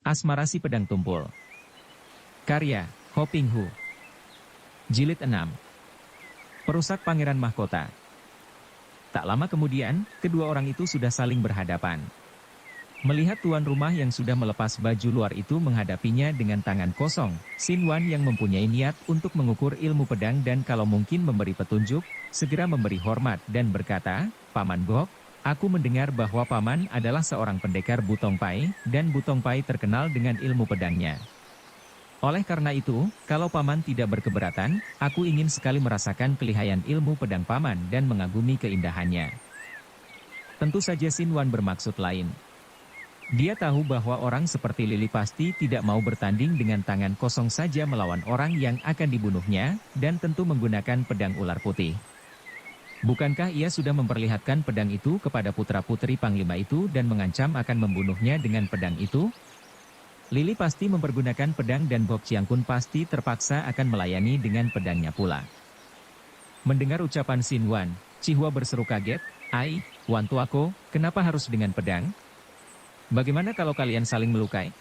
Asmara Si Pedang Tumpul. Karya, Ho Ping Hu. Jilid 6. Perusak Pangeran Mahkota. Tak lama kemudian, kedua orang itu sudah saling berhadapan. Melihat tuan rumah yang sudah melepas baju luar itu menghadapinya dengan tangan kosong, Xin Wan yang mempunyai niat untuk mengukur ilmu pedang dan kalau mungkin memberi petunjuk, segera memberi hormat dan berkata, "Paman Gok, aku mendengar bahwa Paman adalah seorang pendekar Butong Pai, dan Butong Pai terkenal dengan ilmu pedangnya. Oleh karena itu, kalau Paman tidak berkeberatan, aku ingin sekali merasakan kelihayan ilmu pedang Paman dan mengagumi keindahannya." Tentu saja Xin Wan bermaksud lain. Dia tahu bahwa orang seperti Lili pasti tidak mau bertanding dengan tangan kosong saja melawan orang yang akan dibunuhnya, dan tentu menggunakan pedang ular putih. Bukankah ia sudah memperlihatkan pedang itu kepada putra-putri Panglima itu dan mengancam akan membunuhnya dengan pedang itu? Lili pasti mempergunakan pedang dan Bok Chiang Kun pasti terpaksa akan melayani dengan pedangnya pula. Mendengar ucapan Xin Wan, Cihua berseru kaget, "Ai, Wan tuaku, kenapa harus dengan pedang? Bagaimana kalau kalian saling melukai?"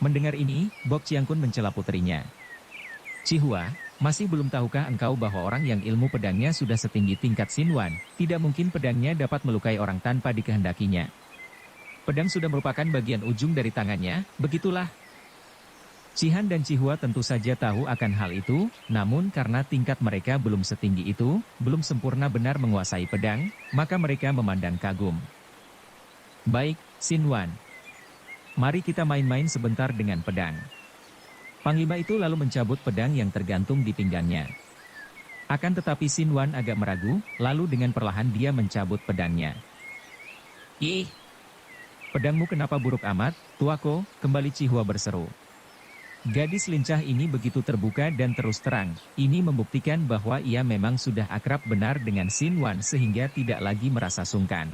Mendengar ini, Bok Chiang Kun mencela putrinya. "Cihua, masih belum tahukah engkau bahwa orang yang ilmu pedangnya sudah setinggi tingkat Xin Wan, tidak mungkin pedangnya dapat melukai orang tanpa dikehendakinya. Pedang sudah merupakan bagian ujung dari tangannya, begitulah." Cihan dan Cihua tentu saja tahu akan hal itu, namun karena tingkat mereka belum setinggi itu, belum sempurna benar menguasai pedang, maka mereka memandang kagum. "Baik, Xin Wan. Mari kita main-main sebentar dengan pedang." Panglima itu lalu mencabut pedang yang tergantung di pinggangnya. Akan tetapi Xin Wan agak meragu, lalu dengan perlahan dia mencabut pedangnya. "Ih, pedangmu kenapa buruk amat, tuako?" kembali Cihua berseru. Gadis lincah ini begitu terbuka dan terus terang, ini membuktikan bahwa ia memang sudah akrab benar dengan Xin Wan sehingga tidak lagi merasa sungkan.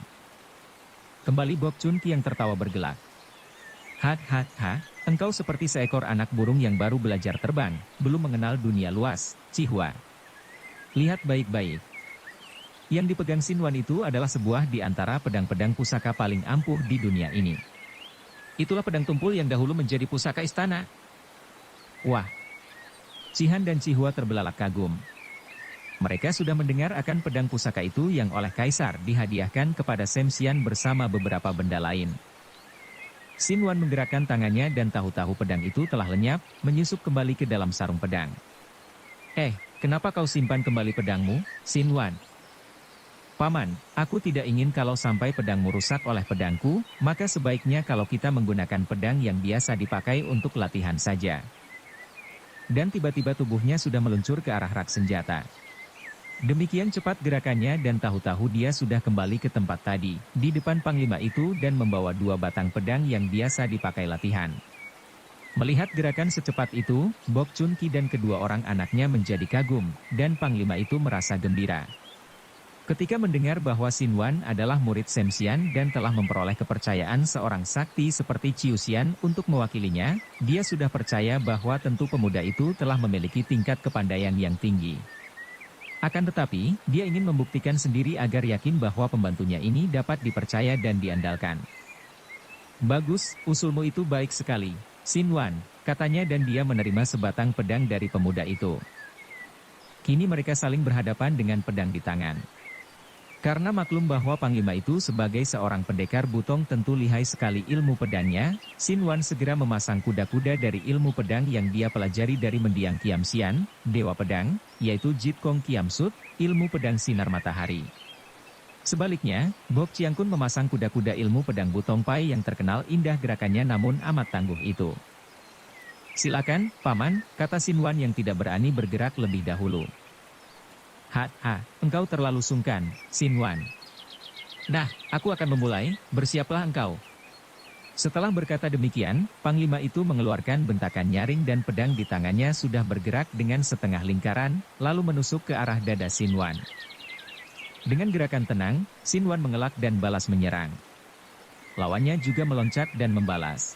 Kembali Bok Chun Ki yang tertawa bergelak. "Hahaha, engkau seperti seekor anak burung yang baru belajar terbang, belum mengenal dunia luas, Cihua. Lihat baik-baik. Yang dipegang Xin Wan itu adalah sebuah di antara pedang-pedang pusaka paling ampuh di dunia ini. Itulah pedang tumpul yang dahulu menjadi pusaka istana." Wah! Cihan dan Cihua terbelalak kagum. Mereka sudah mendengar akan pedang pusaka itu yang oleh Kaisar dihadiahkan kepada Sem Xian bersama beberapa benda lain. Xin Wan menggerakkan tangannya dan tahu-tahu pedang itu telah lenyap, menyusup kembali ke dalam sarung pedang. Kenapa kau simpan kembali pedangmu, Xin Wan?" "Paman, aku tidak ingin kalau sampai pedangmu rusak oleh pedangku, maka sebaiknya kalau kita menggunakan pedang yang biasa dipakai untuk latihan saja." Dan tiba-tiba tubuhnya sudah meluncur ke arah rak senjata. Demikian cepat gerakannya dan tahu-tahu dia sudah kembali ke tempat tadi, di depan Panglima itu dan membawa 2 batang pedang yang biasa dipakai latihan. Melihat gerakan secepat itu, Bok Chun Ki dan kedua orang anaknya menjadi kagum, dan Panglima itu merasa gembira. Ketika mendengar bahwa Xin Wan adalah murid Sem Xian dan telah memperoleh kepercayaan seorang sakti seperti Ciu Xian untuk mewakilinya, dia sudah percaya bahwa tentu pemuda itu telah memiliki tingkat kepandaian yang tinggi. Akan tetapi, dia ingin membuktikan sendiri agar yakin bahwa pembantunya ini dapat dipercaya dan diandalkan. "Bagus, usulmu itu baik sekali, Xin Wan," katanya dan dia menerima sebatang pedang dari pemuda itu. Kini mereka saling berhadapan dengan pedang di tangan. Karena maklum bahwa Panglima itu sebagai seorang pendekar Butong tentu lihai sekali ilmu pedangnya, Xin Wan segera memasang kuda-kuda dari ilmu pedang yang dia pelajari dari mendiang Kiam Xian, Dewa Pedang, yaitu Jit Kong Kiam Sut, ilmu pedang sinar matahari. Sebaliknya, Bok Chiang Kun memasang kuda-kuda ilmu pedang Butong Pai yang terkenal indah gerakannya namun amat tangguh itu. "Silakan, Paman," kata Xin Wan yang tidak berani bergerak lebih dahulu. Engkau terlalu sungkan, Xin Wan. Nah, aku akan memulai, bersiaplah engkau." Setelah berkata demikian, Panglima itu mengeluarkan bentakan nyaring dan pedang di tangannya sudah bergerak dengan setengah lingkaran, lalu menusuk ke arah dada Xin Wan. Dengan gerakan tenang, Xin Wan mengelak dan balas menyerang. Lawannya juga meloncat dan membalas.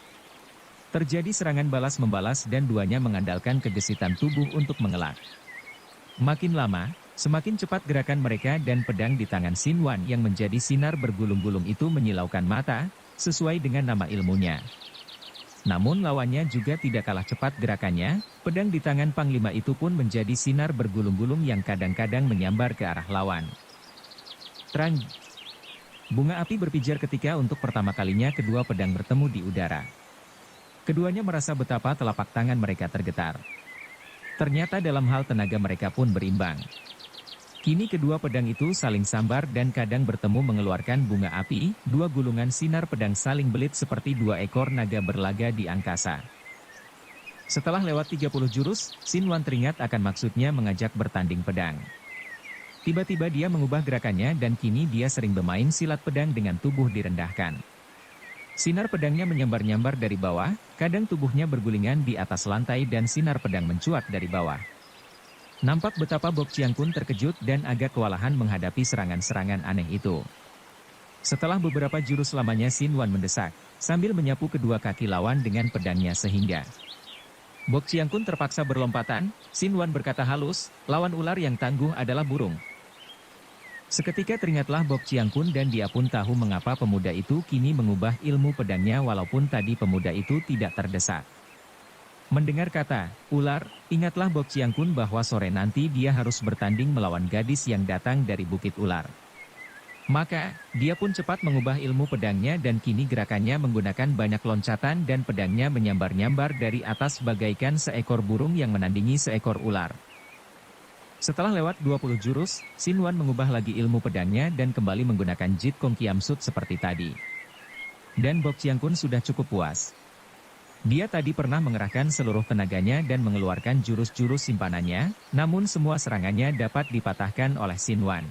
Terjadi serangan balas-membalas dan duanya mengandalkan kegesitan tubuh untuk mengelak. Makin lama, semakin cepat gerakan mereka dan pedang di tangan Xin Wan yang menjadi sinar bergulung-gulung itu menyilaukan mata, sesuai dengan nama ilmunya. Namun lawannya juga tidak kalah cepat gerakannya, pedang di tangan Panglima itu pun menjadi sinar bergulung-gulung yang kadang-kadang menyambar ke arah lawan. Terang. Bunga api berpijar ketika untuk pertama kalinya kedua pedang bertemu di udara. Keduanya merasa betapa telapak tangan mereka tergetar. Ternyata dalam hal tenaga mereka pun berimbang. Kini kedua pedang itu saling sambar dan kadang bertemu mengeluarkan bunga api, dua gulungan sinar pedang saling belit seperti dua ekor naga berlaga di angkasa. Setelah lewat 30 jurus, Xin Wan teringat akan maksudnya mengajak bertanding pedang. Tiba-tiba dia mengubah gerakannya dan kini dia sering bermain silat pedang dengan tubuh direndahkan. Sinar pedangnya menyambar-nyambar dari bawah, kadang tubuhnya bergulingan di atas lantai dan sinar pedang mencuat dari bawah. Nampak betapa Bok Chiang Kun terkejut dan agak kewalahan menghadapi serangan-serangan aneh itu. Setelah beberapa jurus lamanya Xin Wan mendesak, sambil menyapu kedua kaki lawan dengan pedangnya sehingga Bok Chiang Kun terpaksa berlompatan. Xin Wan berkata halus, lawan ular yang tangguh adalah burung. Seketika teringatlah Bok Chiang Kun dan dia pun tahu mengapa pemuda itu kini mengubah ilmu pedangnya walaupun tadi pemuda itu tidak terdesak. Mendengar kata, ular, ingatlah Bok Chiang Kun bahwa sore nanti dia harus bertanding melawan gadis yang datang dari Bukit Ular. Maka, dia pun cepat mengubah ilmu pedangnya dan kini gerakannya menggunakan banyak loncatan dan pedangnya menyambar-nyambar dari atas bagaikan seekor burung yang menandingi seekor ular. Setelah lewat 20 jurus, Xin Wan mengubah lagi ilmu pedangnya dan kembali menggunakan Jeet Kong Kiam Sut seperti tadi. Dan Bok Chiang Kun sudah cukup puas. Dia tadi pernah mengerahkan seluruh tenaganya dan mengeluarkan jurus-jurus simpanannya, namun semua serangannya dapat dipatahkan oleh Xin Wan.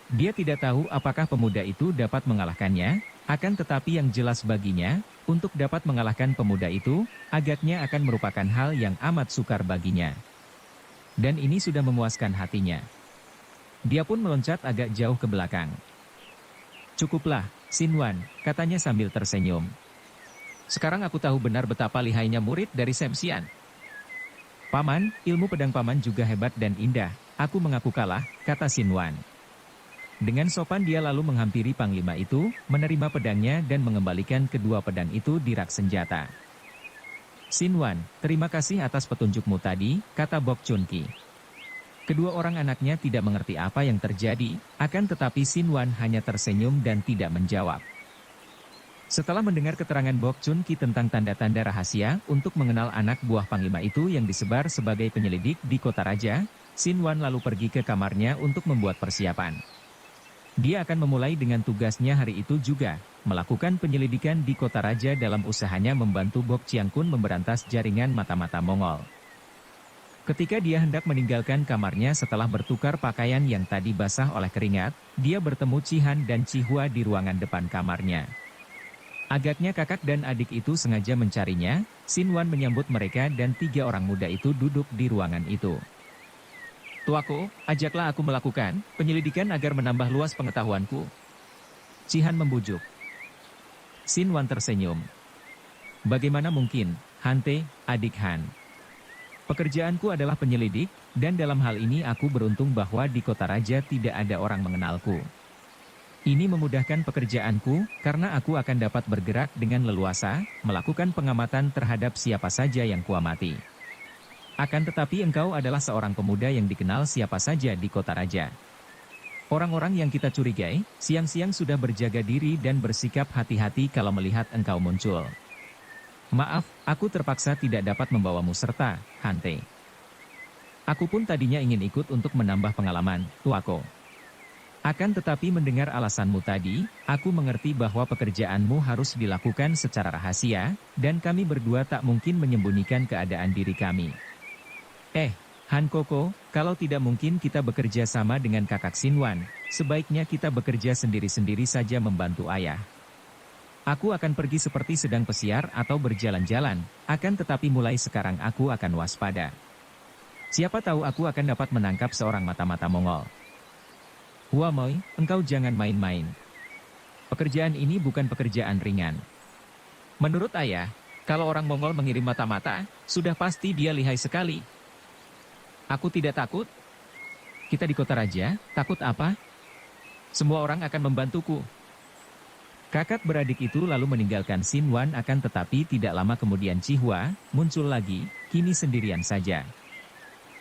Dia tidak tahu apakah pemuda itu dapat mengalahkannya, akan tetapi yang jelas baginya, untuk dapat mengalahkan pemuda itu, agaknya akan merupakan hal yang amat sukar baginya. Dan ini sudah memuaskan hatinya. Dia pun meloncat agak jauh ke belakang. Cukuplah, Xin Wan, katanya sambil tersenyum. Sekarang aku tahu benar betapa lihainya murid dari Sam Xian. Paman, ilmu pedang paman juga hebat dan indah, aku mengaku kalah, kata Xin Wan. Dengan sopan dia lalu menghampiri Panglima itu, menerima pedangnya dan mengembalikan kedua pedang itu di rak senjata. Xin Wan, terima kasih atas petunjukmu tadi, kata Bok Chun Ki. Kedua orang anaknya tidak mengerti apa yang terjadi, akan tetapi Xin Wan hanya tersenyum dan tidak menjawab. Setelah mendengar keterangan Bok Chun Ki tentang tanda-tanda rahasia untuk mengenal anak buah Panglima itu yang disebar sebagai penyelidik di kota raja, Xin Wan lalu pergi ke kamarnya untuk membuat persiapan. Dia akan memulai dengan tugasnya hari itu juga, melakukan penyelidikan di kota raja dalam usahanya membantu Bok Chiang Kun memberantas jaringan mata-mata Mongol. Ketika dia hendak meninggalkan kamarnya setelah bertukar pakaian yang tadi basah oleh keringat, dia bertemu Cihan dan Cihua di ruangan depan kamarnya. Agaknya kakak dan adik itu sengaja mencarinya, Xin Wan menyambut mereka dan tiga orang muda itu duduk di ruangan itu. Tuaku, ajaklah aku melakukan penyelidikan agar menambah luas pengetahuanku. Cihan membujuk. Xin Wan tersenyum. Bagaimana mungkin, Hante, adik Han? Pekerjaanku adalah penyelidik, dan dalam hal ini aku beruntung bahwa di kota raja tidak ada orang mengenalku. Ini memudahkan pekerjaanku, karena aku akan dapat bergerak dengan leluasa, melakukan pengamatan terhadap siapa saja yang kuamati. Akan tetapi engkau adalah seorang pemuda yang dikenal siapa saja di kota raja. Orang-orang yang kita curigai, siang-siang sudah berjaga diri dan bersikap hati-hati kalau melihat engkau muncul. Maaf, aku terpaksa tidak dapat membawamu serta, Hante. Aku pun tadinya ingin ikut untuk menambah pengalaman, tuaku. Akan tetapi mendengar alasanmu tadi, aku mengerti bahwa pekerjaanmu harus dilakukan secara rahasia, dan kami berdua tak mungkin menyembunyikan keadaan diri kami. Han Koko, kalau tidak mungkin kita bekerja sama dengan kakak Xin Wan, sebaiknya kita bekerja sendiri-sendiri saja membantu ayah. Aku akan pergi seperti sedang pesiar atau berjalan-jalan, akan tetapi mulai sekarang aku akan waspada. Siapa tahu aku akan dapat menangkap seorang mata-mata Mongol. Hua Moi, engkau jangan main-main. Pekerjaan ini bukan pekerjaan ringan. Menurut ayah, kalau orang Mongol mengirim mata-mata, sudah pasti dia lihai sekali. Aku tidak takut. Kita di kota raja, takut apa? Semua orang akan membantuku. Kakak beradik itu lalu meninggalkan Xin Wan akan tetapi tidak lama kemudian Cihua muncul lagi, kini sendirian saja.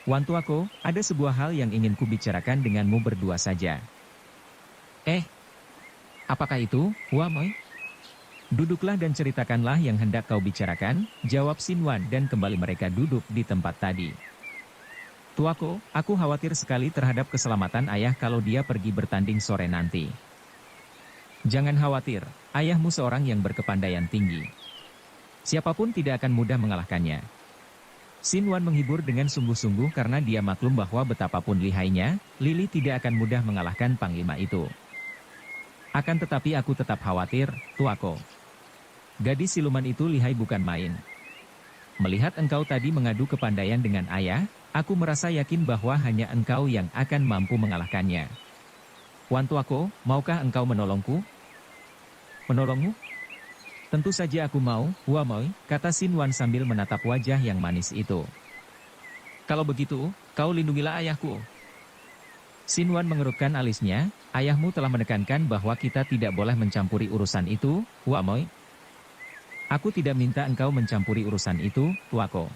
Wan tuaku, ada sebuah hal yang ingin kubicarakan denganmu berdua saja. Apakah itu, Hua Moi? Duduklah dan ceritakanlah yang hendak kau bicarakan, jawab Xin Wan dan kembali mereka duduk di tempat tadi. Tuaku, aku khawatir sekali terhadap keselamatan ayah kalau dia pergi bertanding sore nanti. Jangan khawatir, ayahmu seorang yang berkepandaian tinggi. Siapapun tidak akan mudah mengalahkannya. Xin Wan menghibur dengan sungguh-sungguh karena dia maklum bahwa betapapun lihainya, Lili tidak akan mudah mengalahkan panglima itu. Akan tetapi aku tetap khawatir, tuaku. Gadis siluman itu lihai bukan main. Melihat engkau tadi mengadu kepandaian dengan ayah, aku merasa yakin bahwa hanya engkau yang akan mampu mengalahkannya. Wan tuaku, maukah engkau menolongku? Menolongmu? Tentu saja aku mau, Hua Moi, kata Xin Wan sambil menatap wajah yang manis itu. Kalau begitu, kau lindungilah ayahku. Xin Wan mengerutkan alisnya, ayahmu telah menekankan bahwa kita tidak boleh mencampuri urusan itu, Hua Moi. Aku tidak minta engkau mencampuri urusan itu, tuaku.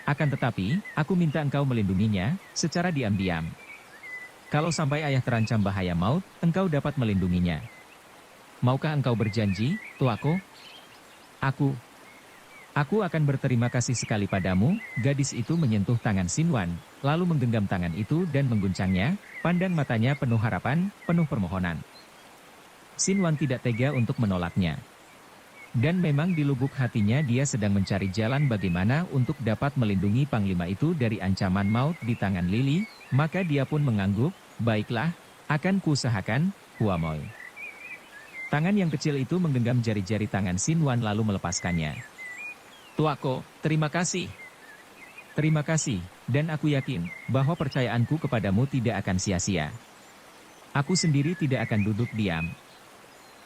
Akan tetapi, aku minta engkau melindunginya, secara diam-diam. Kalau sampai ayah terancam bahaya maut, engkau dapat melindunginya. Maukah engkau berjanji, tuaku? Aku akan berterima kasih sekali padamu. Gadis itu menyentuh tangan Xin Wan, lalu menggenggam tangan itu dan mengguncangnya, pandang matanya penuh harapan, penuh permohonan. Xin Wan tidak tega untuk menolaknya. Dan memang di lubuk hatinya dia sedang mencari jalan bagaimana untuk dapat melindungi panglima itu dari ancaman maut di tangan Lili, maka dia pun mengangguk, baiklah, akan kuusahakan, Hua Moi. Tangan yang kecil itu menggenggam jari-jari tangan Xin Wan lalu melepaskannya. Tuaku, terima kasih. Terima kasih, dan aku yakin bahwa percayaanku kepadamu tidak akan sia-sia. Aku sendiri tidak akan duduk diam.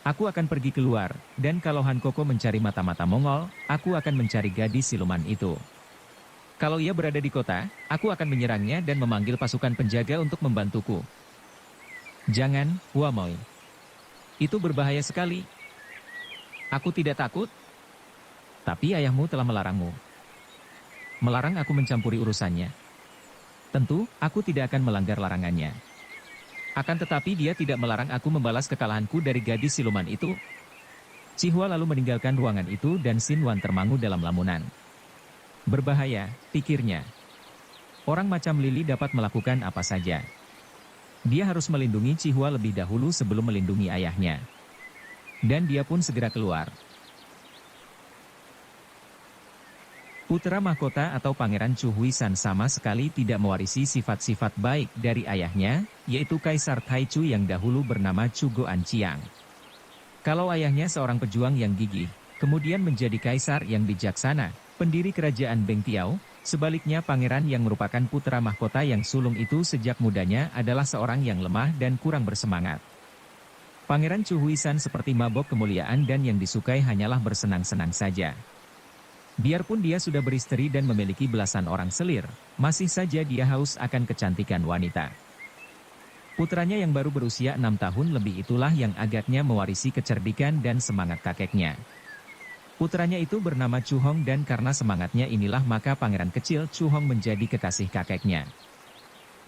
Aku akan pergi keluar, dan kalau Han Koko mencari mata-mata Mongol, aku akan mencari gadis siluman itu. Kalau ia berada di kota, aku akan menyerangnya dan memanggil pasukan penjaga untuk membantuku. Jangan, Hua Moi. Itu berbahaya sekali. Aku tidak takut. Tapi ayahmu telah melarangmu. Melarang aku mencampuri urusannya. Tentu, aku tidak akan melanggar larangannya. Akan tetapi dia tidak melarang aku membalas kekalahanku dari gadis siluman itu. Cihua lalu meninggalkan ruangan itu dan Xin Wan termangu dalam lamunan. Berbahaya, pikirnya. Orang macam Lili dapat melakukan apa saja. Dia harus melindungi Cihua lebih dahulu sebelum melindungi ayahnya. Dan dia pun segera keluar. Putra mahkota atau Pangeran Chu Huisan sama sekali tidak mewarisi sifat-sifat baik dari ayahnya, yaitu Kaisar Taichu yang dahulu bernama Chu Guanqiang. Kalau ayahnya seorang pejuang yang gigih, kemudian menjadi kaisar yang bijaksana, pendiri kerajaan Beng Tiao, sebaliknya pangeran yang merupakan putra mahkota yang sulung itu sejak mudanya adalah seorang yang lemah dan kurang bersemangat. Pangeran Chu Huisan seperti mabok kemuliaan dan yang disukai hanyalah bersenang-senang saja. Biarpun dia sudah beristri dan memiliki belasan orang selir, masih saja dia haus akan kecantikan wanita. Putranya yang baru berusia 6 tahun lebih itulah yang agaknya mewarisi kecerdikan dan semangat kakeknya. Putranya itu bernama Chu Hong dan karena semangatnya inilah maka pangeran kecil Chu Hong menjadi kekasih kakeknya.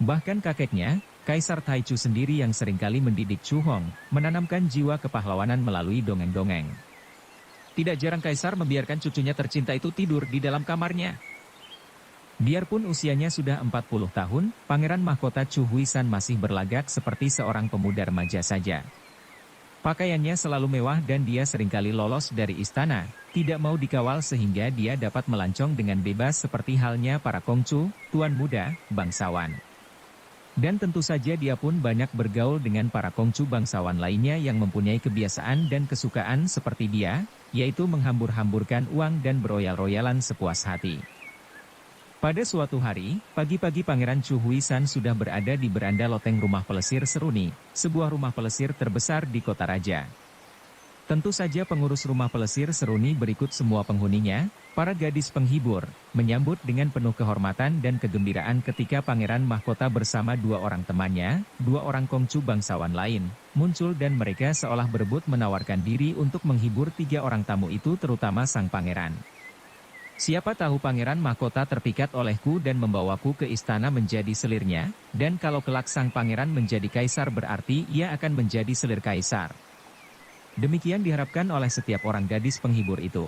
Bahkan kakeknya, Kaisar Taichu sendiri yang seringkali mendidik Chu Hong, menanamkan jiwa kepahlawanan melalui dongeng-dongeng. Tidak jarang Kaisar membiarkan cucunya tercinta itu tidur di dalam kamarnya. Biarpun usianya sudah 40 tahun, Pangeran Mahkota Chu Huisan masih berlagak seperti seorang pemuda remaja saja. Pakaiannya selalu mewah dan dia seringkali lolos dari istana, tidak mau dikawal sehingga dia dapat melancong dengan bebas seperti halnya para kongcu, tuan muda, bangsawan. Dan tentu saja dia pun banyak bergaul dengan para kongcu bangsawan lainnya yang mempunyai kebiasaan dan kesukaan seperti dia, yaitu menghambur-hamburkan uang dan beroyal-royalan sepuas hati. Pada suatu hari, pagi-pagi Pangeran Chu Huisan sudah berada di beranda loteng rumah pelesir Seruni, sebuah rumah pelesir terbesar di kota raja. Tentu saja pengurus rumah pelesir seruni berikut semua penghuninya, para gadis penghibur, menyambut dengan penuh kehormatan dan kegembiraan ketika Pangeran Mahkota bersama dua orang temannya, dua orang kongcu bangsawan lain, muncul dan mereka seolah berebut menawarkan diri untuk menghibur tiga orang tamu itu terutama sang pangeran. Siapa tahu Pangeran Mahkota terpikat olehku dan membawaku ke istana menjadi selirnya, dan kalau kelak sang pangeran menjadi kaisar berarti ia akan menjadi selir kaisar. Demikian diharapkan oleh setiap orang gadis penghibur itu.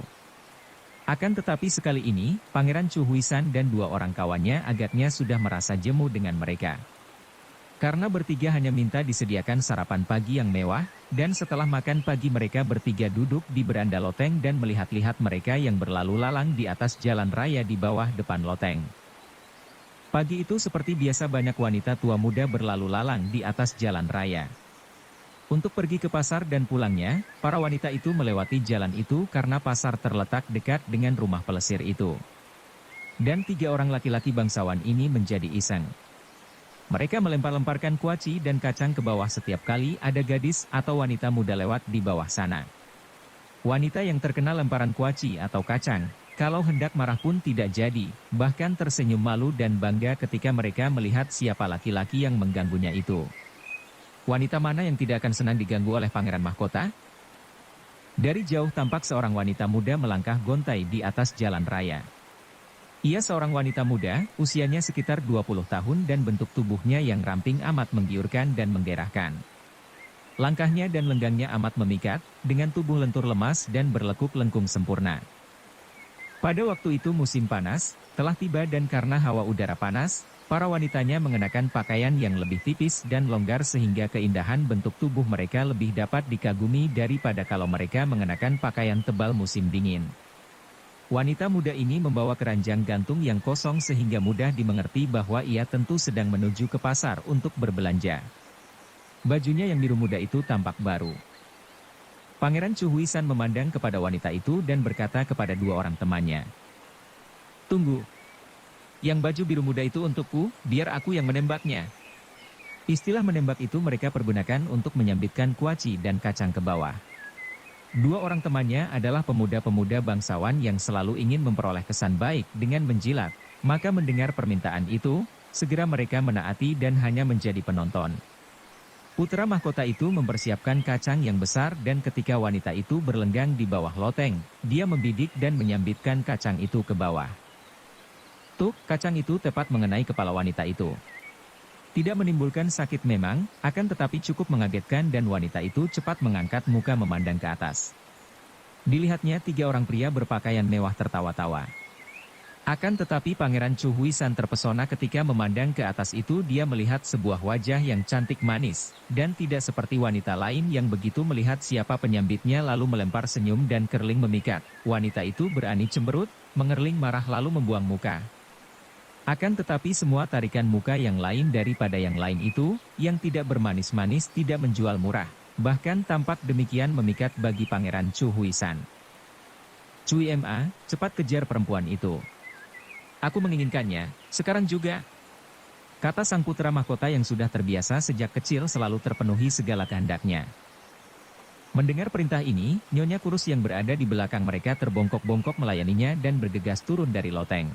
Akan tetapi sekali ini, Pangeran Chu Huisan dan dua orang kawannya agaknya sudah merasa jemu dengan mereka. Karena bertiga hanya minta disediakan sarapan pagi yang mewah, dan setelah makan pagi mereka bertiga duduk di beranda loteng dan melihat-lihat mereka yang berlalu lalang di atas jalan raya di bawah depan loteng. Pagi itu seperti biasa banyak wanita tua muda berlalu lalang di atas jalan raya. Untuk pergi ke pasar dan pulangnya, para wanita itu melewati jalan itu karena pasar terletak dekat dengan rumah pelesir itu. Dan tiga orang laki-laki bangsawan ini menjadi iseng. Mereka melempar-lemparkan kuaci dan kacang ke bawah setiap kali ada gadis atau wanita muda lewat di bawah sana. Wanita yang terkena lemparan kuaci atau kacang, kalau hendak marah pun tidak jadi, bahkan tersenyum malu dan bangga ketika mereka melihat siapa laki-laki yang mengganggunya itu. Wanita mana yang tidak akan senang diganggu oleh Pangeran Mahkota? Dari jauh tampak seorang wanita muda melangkah gontai di atas jalan raya. Ia seorang wanita muda, usianya sekitar 20 tahun dan bentuk tubuhnya yang ramping amat menggiurkan dan menggairahkan. Langkahnya dan lenggangnya amat memikat, dengan tubuh lentur lemas dan berlekuk lengkung sempurna. Pada waktu itu musim panas, telah tiba dan karena hawa udara panas, para wanitanya mengenakan pakaian yang lebih tipis dan longgar sehingga keindahan bentuk tubuh mereka lebih dapat dikagumi daripada kalau mereka mengenakan pakaian tebal musim dingin. Wanita muda ini membawa keranjang gantung yang kosong sehingga mudah dimengerti bahwa ia tentu sedang menuju ke pasar untuk berbelanja. Bajunya yang biru muda itu tampak baru. Pangeran Chu Huisan memandang kepada wanita itu dan berkata kepada dua orang temannya, "Tunggu. Yang baju biru muda itu untukku, biar aku yang menembaknya." Istilah menembak itu mereka pergunakan untuk menyambitkan kuaci dan kacang ke bawah. Dua orang temannya adalah pemuda-pemuda bangsawan yang selalu ingin memperoleh kesan baik dengan menjilat, maka mendengar permintaan itu, segera mereka menaati dan hanya menjadi penonton. Putra mahkota itu mempersiapkan kacang yang besar dan ketika wanita itu berlenggang di bawah loteng, dia membidik dan menyambitkan kacang itu ke bawah. Tuk, kacang itu tepat mengenai kepala wanita itu. Tidak menimbulkan sakit memang, akan tetapi cukup mengagetkan dan wanita itu cepat mengangkat muka memandang ke atas. Dilihatnya tiga orang pria berpakaian mewah tertawa-tawa. Akan tetapi Pangeran Chu Huisan terpesona ketika memandang ke atas itu dia melihat sebuah wajah yang cantik manis, dan tidak seperti wanita lain yang begitu melihat siapa penyambitnya lalu melempar senyum dan kerling memikat. Wanita itu berani cemberut, mengerling marah lalu membuang muka. Akan tetapi semua tarikan muka yang lain daripada yang lain itu, yang tidak bermanis-manis tidak menjual murah, bahkan tampak demikian memikat bagi Pangeran Chu Huisan. "Cui Ma, cepat kejar perempuan itu. Aku menginginkannya, sekarang juga," kata sang putra mahkota yang sudah terbiasa sejak kecil selalu terpenuhi segala kehendaknya. Mendengar perintah ini, nyonya kurus yang berada di belakang mereka terbongkok-bongkok melayaninya dan bergegas turun dari loteng.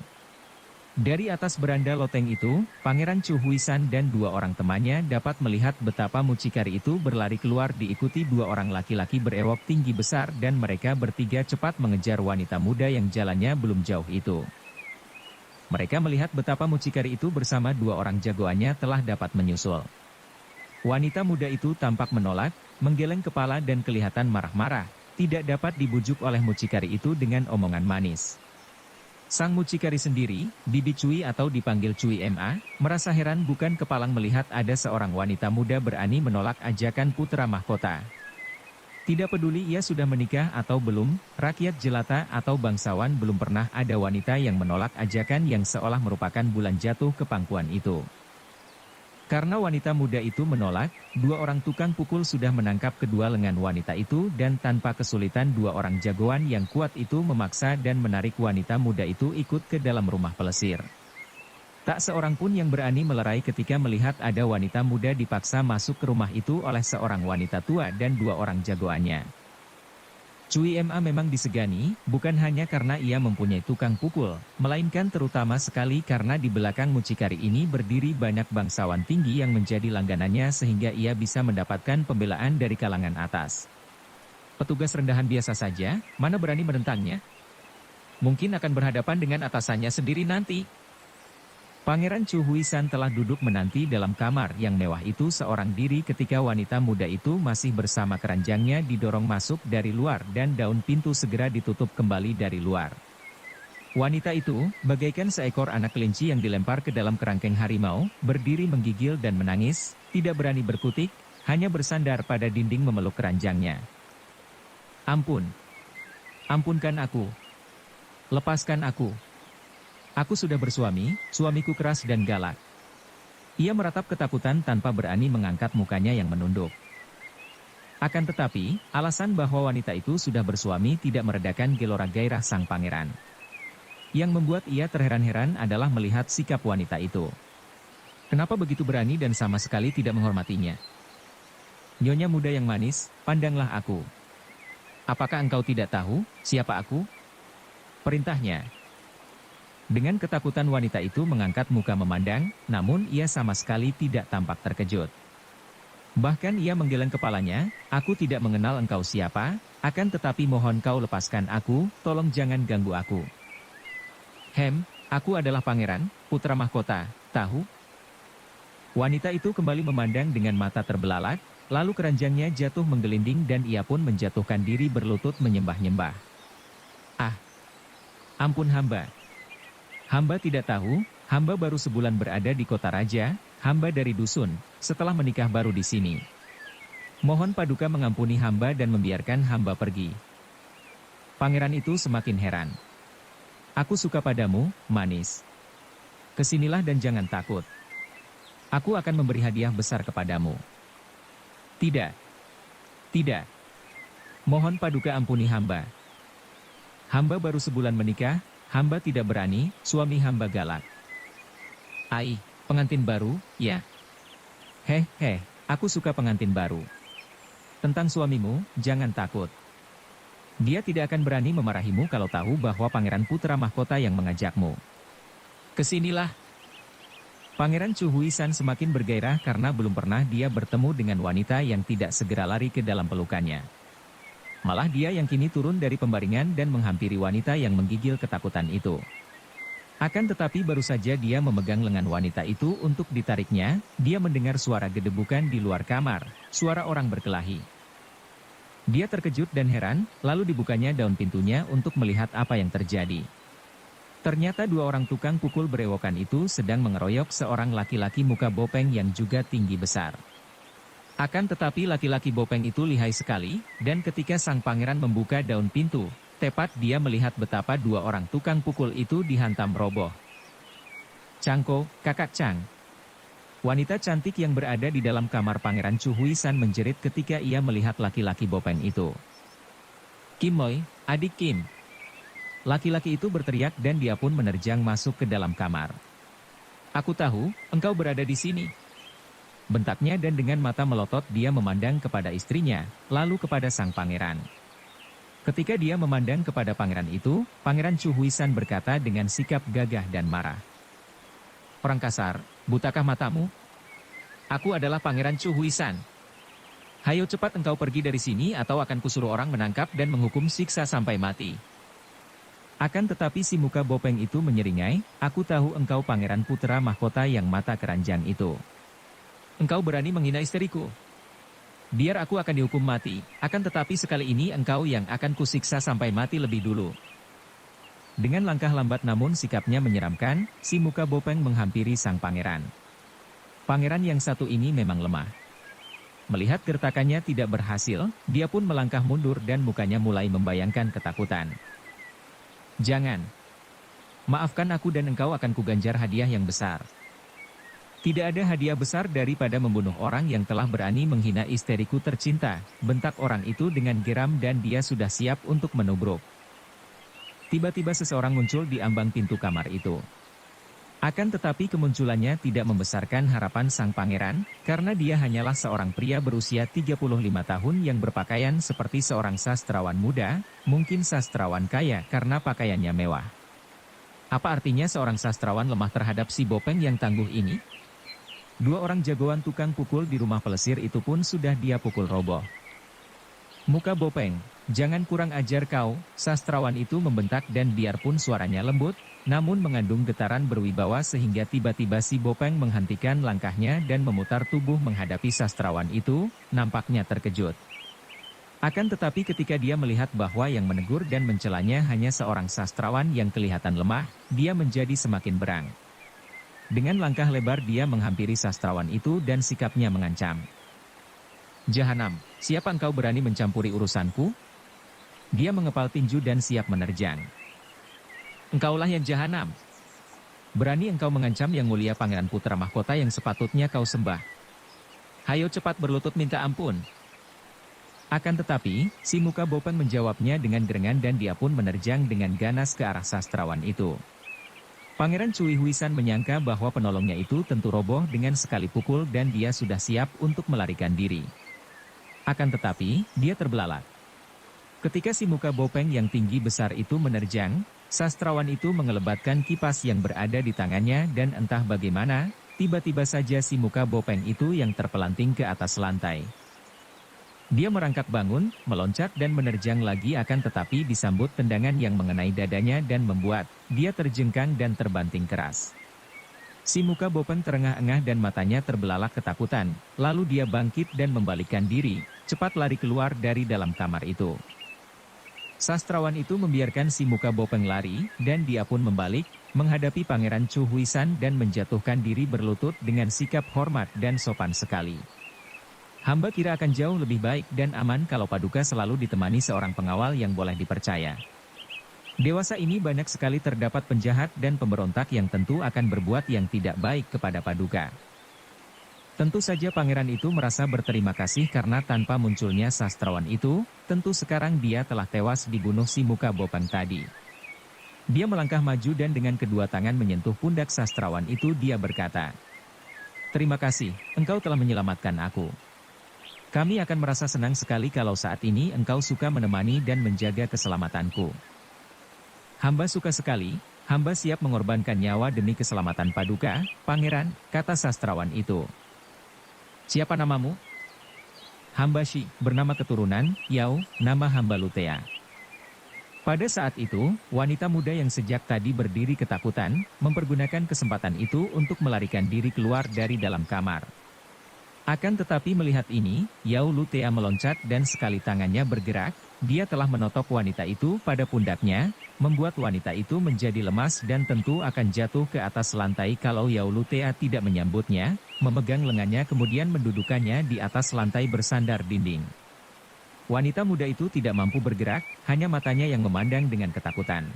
Dari atas beranda loteng itu, Pangeran Chu Huisan dan dua orang temannya dapat melihat betapa mucikari itu berlari keluar diikuti dua orang laki-laki berewok tinggi besar dan mereka bertiga cepat mengejar wanita muda yang jalannya belum jauh itu. Mereka melihat betapa mucikari itu bersama dua orang jagoannya telah dapat menyusul. Wanita muda itu tampak menolak, menggeleng kepala dan kelihatan marah-marah, tidak dapat dibujuk oleh mucikari itu dengan omongan manis. Sang mucikari sendiri, Bibi Cui atau dipanggil Cui Ma, merasa heran bukan kepalang melihat ada seorang wanita muda berani menolak ajakan putra mahkota. Tidak peduli ia sudah menikah atau belum, rakyat jelata atau bangsawan belum pernah ada wanita yang menolak ajakan yang seolah merupakan bulan jatuh ke pangkuan itu. Karena wanita muda itu menolak, dua orang tukang pukul sudah menangkap kedua lengan wanita itu dan tanpa kesulitan dua orang jagoan yang kuat itu memaksa dan menarik wanita muda itu ikut ke dalam rumah pelesir. Tak seorang pun yang berani melerai ketika melihat ada wanita muda dipaksa masuk ke rumah itu oleh seorang wanita tua dan dua orang jagoannya. Cui Ma memang disegani, bukan hanya karena ia mempunyai tukang pukul, melainkan terutama sekali karena di belakang mucikari ini berdiri banyak bangsawan tinggi yang menjadi langganannya sehingga ia bisa mendapatkan pembelaan dari kalangan atas. Petugas rendahan biasa saja, mana berani menentangnya? Mungkin akan berhadapan dengan atasannya sendiri nanti. Pangeran Chu Huisan telah duduk menanti dalam kamar yang mewah itu seorang diri ketika wanita muda itu masih bersama keranjangnya didorong masuk dari luar dan daun pintu segera ditutup kembali dari luar. Wanita itu, bagaikan seekor anak kelinci yang dilempar ke dalam kerangkeng harimau, berdiri menggigil dan menangis, tidak berani berkutik, hanya bersandar pada dinding memeluk keranjangnya. Ampun. Ampunkan aku. Lepaskan aku. Aku sudah bersuami, suamiku keras dan galak. Ia meratap ketakutan tanpa berani mengangkat mukanya yang menunduk. Akan tetapi, alasan bahwa wanita itu sudah bersuami tidak meredakan gelora gairah sang pangeran. Yang membuat ia terheran-heran adalah melihat sikap wanita itu. Kenapa begitu berani dan sama sekali tidak menghormatinya? Nyonya muda yang manis, pandanglah aku. Apakah engkau tidak tahu, siapa aku? Perintahnya. Dengan ketakutan wanita itu mengangkat muka memandang, namun ia sama sekali tidak tampak terkejut. Bahkan ia menggeleng kepalanya, aku tidak mengenal engkau siapa, akan tetapi mohon kau lepaskan aku, tolong jangan ganggu aku. Aku adalah pangeran, putra mahkota, tahu? Wanita itu kembali memandang dengan mata terbelalak, lalu keranjangnya jatuh menggelinding dan ia pun menjatuhkan diri berlutut menyembah-nyembah. Ah! Ampun hamba. Hamba tidak tahu, hamba baru sebulan berada di kota raja, hamba dari dusun, setelah menikah baru di sini. Mohon paduka mengampuni hamba dan membiarkan hamba pergi. Pangeran itu semakin heran. Aku suka padamu, manis. Kesinilah dan jangan takut. Aku akan memberi hadiah besar kepadamu. Tidak. Tidak. Mohon paduka ampuni hamba. Hamba baru sebulan menikah, hamba tidak berani, suami hamba galak. Ai, pengantin baru, ya. Aku suka pengantin baru. Tentang suamimu, jangan takut. Dia tidak akan berani memarahimu kalau tahu bahwa pangeran putra mahkota yang mengajakmu. Kesinilah. Pangeran Chu Huisan semakin bergairah karena belum pernah dia bertemu dengan wanita yang tidak segera lari ke dalam pelukannya. Malah dia yang kini turun dari pembaringan dan menghampiri wanita yang menggigil ketakutan itu. Akan tetapi baru saja dia memegang lengan wanita itu untuk ditariknya, dia mendengar suara gedebukan di luar kamar, suara orang berkelahi. Dia terkejut dan heran, lalu dibukanya daun pintunya untuk melihat apa yang terjadi. Ternyata dua orang tukang pukul berewokan itu sedang mengeroyok seorang laki-laki muka bopeng yang juga tinggi besar. Akan tetapi laki-laki bopeng itu lihai sekali, dan ketika sang pangeran membuka daun pintu, tepat dia melihat betapa dua orang tukang pukul itu dihantam roboh. Cangko, kakak Chang. Wanita cantik yang berada di dalam kamar pangeran Chu Huisan menjerit ketika ia melihat laki-laki bopeng itu. Kim Moi, adik Kim. Laki-laki itu berteriak dan dia pun menerjang masuk ke dalam kamar. Aku tahu, engkau berada di sini. Bentaknya dan dengan mata melotot dia memandang kepada istrinya, lalu kepada sang pangeran. Ketika dia memandang kepada pangeran itu, Pangeran Chu Huisan berkata dengan sikap gagah dan marah. Orang kasar, butakah matamu? Aku adalah Pangeran Chu Huisan. Hayo cepat engkau pergi dari sini atau akan kusuruh orang menangkap dan menghukum siksa sampai mati. Akan tetapi si muka bopeng itu menyeringai, aku tahu engkau pangeran putra mahkota yang mata keranjang itu. Engkau berani menghina istriku. Biar aku akan dihukum mati, akan tetapi sekali ini engkau yang akan kusiksa sampai mati lebih dulu. Dengan langkah lambat namun sikapnya menyeramkan, si muka bopeng menghampiri sang pangeran. Pangeran yang satu ini memang lemah. Melihat gertakannya tidak berhasil, dia pun melangkah mundur dan mukanya mulai membayangkan ketakutan. Jangan. Maafkan aku dan engkau akan kuganjar hadiah yang besar. Tidak ada hadiah besar daripada membunuh orang yang telah berani menghina istriku tercinta, bentak orang itu dengan geram dan dia sudah siap untuk menubruk. Tiba-tiba seseorang muncul di ambang pintu kamar itu. Akan tetapi kemunculannya tidak membesarkan harapan sang pangeran, karena dia hanyalah seorang pria berusia 35 tahun yang berpakaian seperti seorang sastrawan muda, mungkin sastrawan kaya karena pakaiannya mewah. Apa artinya seorang sastrawan lemah terhadap si Bopeng yang tangguh ini? Dua orang jagoan tukang pukul di rumah pelesir itu pun sudah dia pukul roboh. Muka Bopeng, jangan kurang ajar kau, sastrawan itu membentak dan biarpun suaranya lembut, namun mengandung getaran berwibawa sehingga tiba-tiba si Bopeng menghentikan langkahnya dan memutar tubuh menghadapi sastrawan itu, nampaknya terkejut. Akan tetapi ketika dia melihat bahwa yang menegur dan mencelanya hanya seorang sastrawan yang kelihatan lemah, dia menjadi semakin berang. Dengan langkah lebar dia menghampiri sastrawan itu dan sikapnya mengancam. Jahanam, siapa engkau berani mencampuri urusanku? Dia mengepal tinju dan siap menerjang. Engkaulah yang jahanam. Berani engkau mengancam yang mulia Pangeran Putra Mahkota yang sepatutnya kau sembah. Hayo cepat berlutut minta ampun. Akan tetapi, si Muka Bopeng menjawabnya dengan gerengan dan dia pun menerjang dengan ganas ke arah sastrawan itu. Pangeran Cui Huisan menyangka bahwa penolongnya itu tentu roboh dengan sekali pukul dan dia sudah siap untuk melarikan diri. Akan tetapi, dia terbelalak. Ketika si Muka Bopeng yang tinggi besar itu menerjang, sastrawan itu mengelebatkan kipas yang berada di tangannya dan entah bagaimana, tiba-tiba saja si Muka Bopeng itu yang terpelanting ke atas lantai. Dia merangkak bangun, meloncat dan menerjang lagi akan tetapi disambut tendangan yang mengenai dadanya dan membuat dia terjengkang dan terbanting keras. Si Muka Bopeng terengah-engah dan matanya terbelalak ketakutan, lalu dia bangkit dan membalikkan diri, cepat lari keluar dari dalam kamar itu. Sastrawan itu membiarkan si Muka Bopeng lari, dan dia pun membalik, menghadapi Pangeran Chu Huisan dan menjatuhkan diri berlutut dengan sikap hormat dan sopan sekali. Hamba kira akan jauh lebih baik dan aman kalau Paduka selalu ditemani seorang pengawal yang boleh dipercaya. Dewasa ini banyak sekali terdapat penjahat dan pemberontak yang tentu akan berbuat yang tidak baik kepada Paduka. Tentu saja pangeran itu merasa berterima kasih karena tanpa munculnya sastrawan itu, tentu sekarang dia telah tewas dibunuh si Muka Bopeng tadi. Dia melangkah maju dan dengan kedua tangan menyentuh pundak sastrawan itu dia berkata, "Terima kasih, engkau telah menyelamatkan aku. Kami akan merasa senang sekali kalau saat ini engkau suka menemani dan menjaga keselamatanku." "Hamba suka sekali, hamba siap mengorbankan nyawa demi keselamatan Paduka, Pangeran," kata sastrawan itu. "Siapa namamu?" "Hamba Shi, bernama keturunan, Yao, nama hamba Lutea." Pada saat itu, wanita muda yang sejak tadi berdiri ketakutan, mempergunakan kesempatan itu untuk melarikan diri keluar dari dalam kamar. Akan tetapi melihat ini, Yao Lutea meloncat dan sekali tangannya bergerak, dia telah menotok wanita itu pada pundaknya, membuat wanita itu menjadi lemas dan tentu akan jatuh ke atas lantai kalau Yao Lutea tidak menyambutnya, memegang lengannya kemudian mendudukannya di atas lantai bersandar dinding. Wanita muda itu tidak mampu bergerak, hanya matanya yang memandang dengan ketakutan.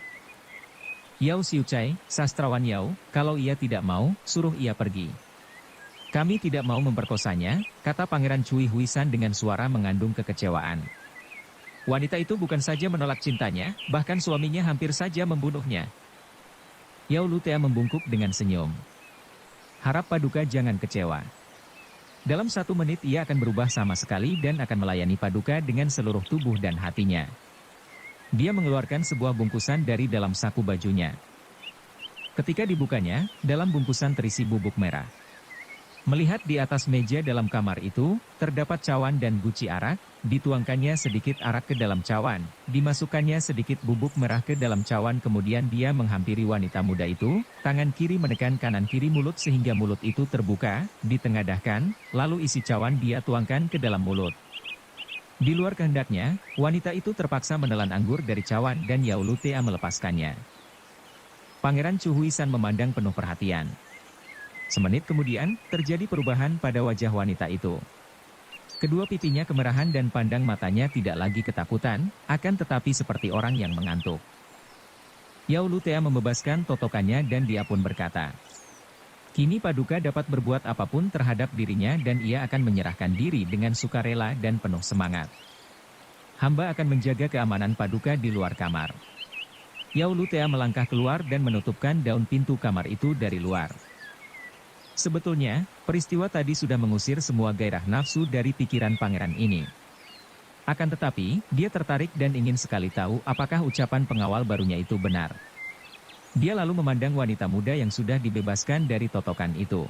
"Yao Xiucai, sastrawan Yao, kalau ia tidak mau, suruh ia pergi. Kami tidak mau memperkosanya," kata Pangeran Cui Huisan dengan suara mengandung kekecewaan. Wanita itu bukan saja menolak cintanya, bahkan suaminya hampir saja membunuhnya. Yao Lutea membungkuk dengan senyum. "Harap Paduka jangan kecewa. Dalam 1 menit ia akan berubah sama sekali dan akan melayani Paduka dengan seluruh tubuh dan hatinya." Dia mengeluarkan sebuah bungkusan dari dalam saku bajunya. Ketika dibukanya, dalam bungkusan terisi bubuk merah. Melihat di atas meja dalam kamar itu, terdapat cawan dan guci arak, dituangkannya sedikit arak ke dalam cawan, dimasukkannya sedikit bubuk merah ke dalam cawan kemudian dia menghampiri wanita muda itu, tangan kiri menekan kanan kiri mulut sehingga mulut itu terbuka, ditengadahkan, lalu isi cawan dia tuangkan ke dalam mulut. Di luar kehendaknya, wanita itu terpaksa menelan anggur dari cawan dan Yao Lutea melepaskannya. Pangeran Chu Huisan memandang penuh perhatian. Semenit kemudian, terjadi perubahan pada wajah wanita itu. Kedua pipinya kemerahan dan pandang matanya tidak lagi ketakutan, akan tetapi seperti orang yang mengantuk. Yao Lutea membebaskan totokannya dan dia pun berkata, "Kini Paduka dapat berbuat apapun terhadap dirinya dan ia akan menyerahkan diri dengan sukarela dan penuh semangat. Hamba akan menjaga keamanan Paduka di luar kamar." Yao Lutea melangkah keluar dan menutupkan daun pintu kamar itu dari luar. Sebetulnya, peristiwa tadi sudah mengusir semua gairah nafsu dari pikiran pangeran ini. Akan tetapi, dia tertarik dan ingin sekali tahu apakah ucapan pengawal barunya itu benar. Dia lalu memandang wanita muda yang sudah dibebaskan dari totokan itu.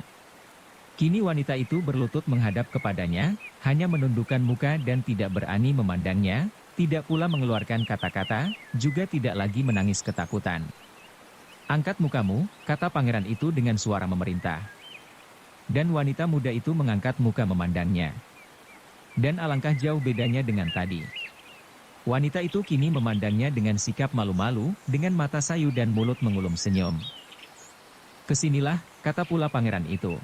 Kini wanita itu berlutut menghadap kepadanya, hanya menundukkan muka dan tidak berani memandangnya, tidak pula mengeluarkan kata-kata, juga tidak lagi menangis ketakutan. "Angkat mukamu," kata pangeran itu dengan suara memerintah. Dan wanita muda itu mengangkat muka memandangnya. Dan alangkah jauh bedanya dengan tadi. Wanita itu kini memandangnya dengan sikap malu-malu, dengan mata sayu dan mulut mengulum senyum. "Kesinilah," kata pula pangeran itu.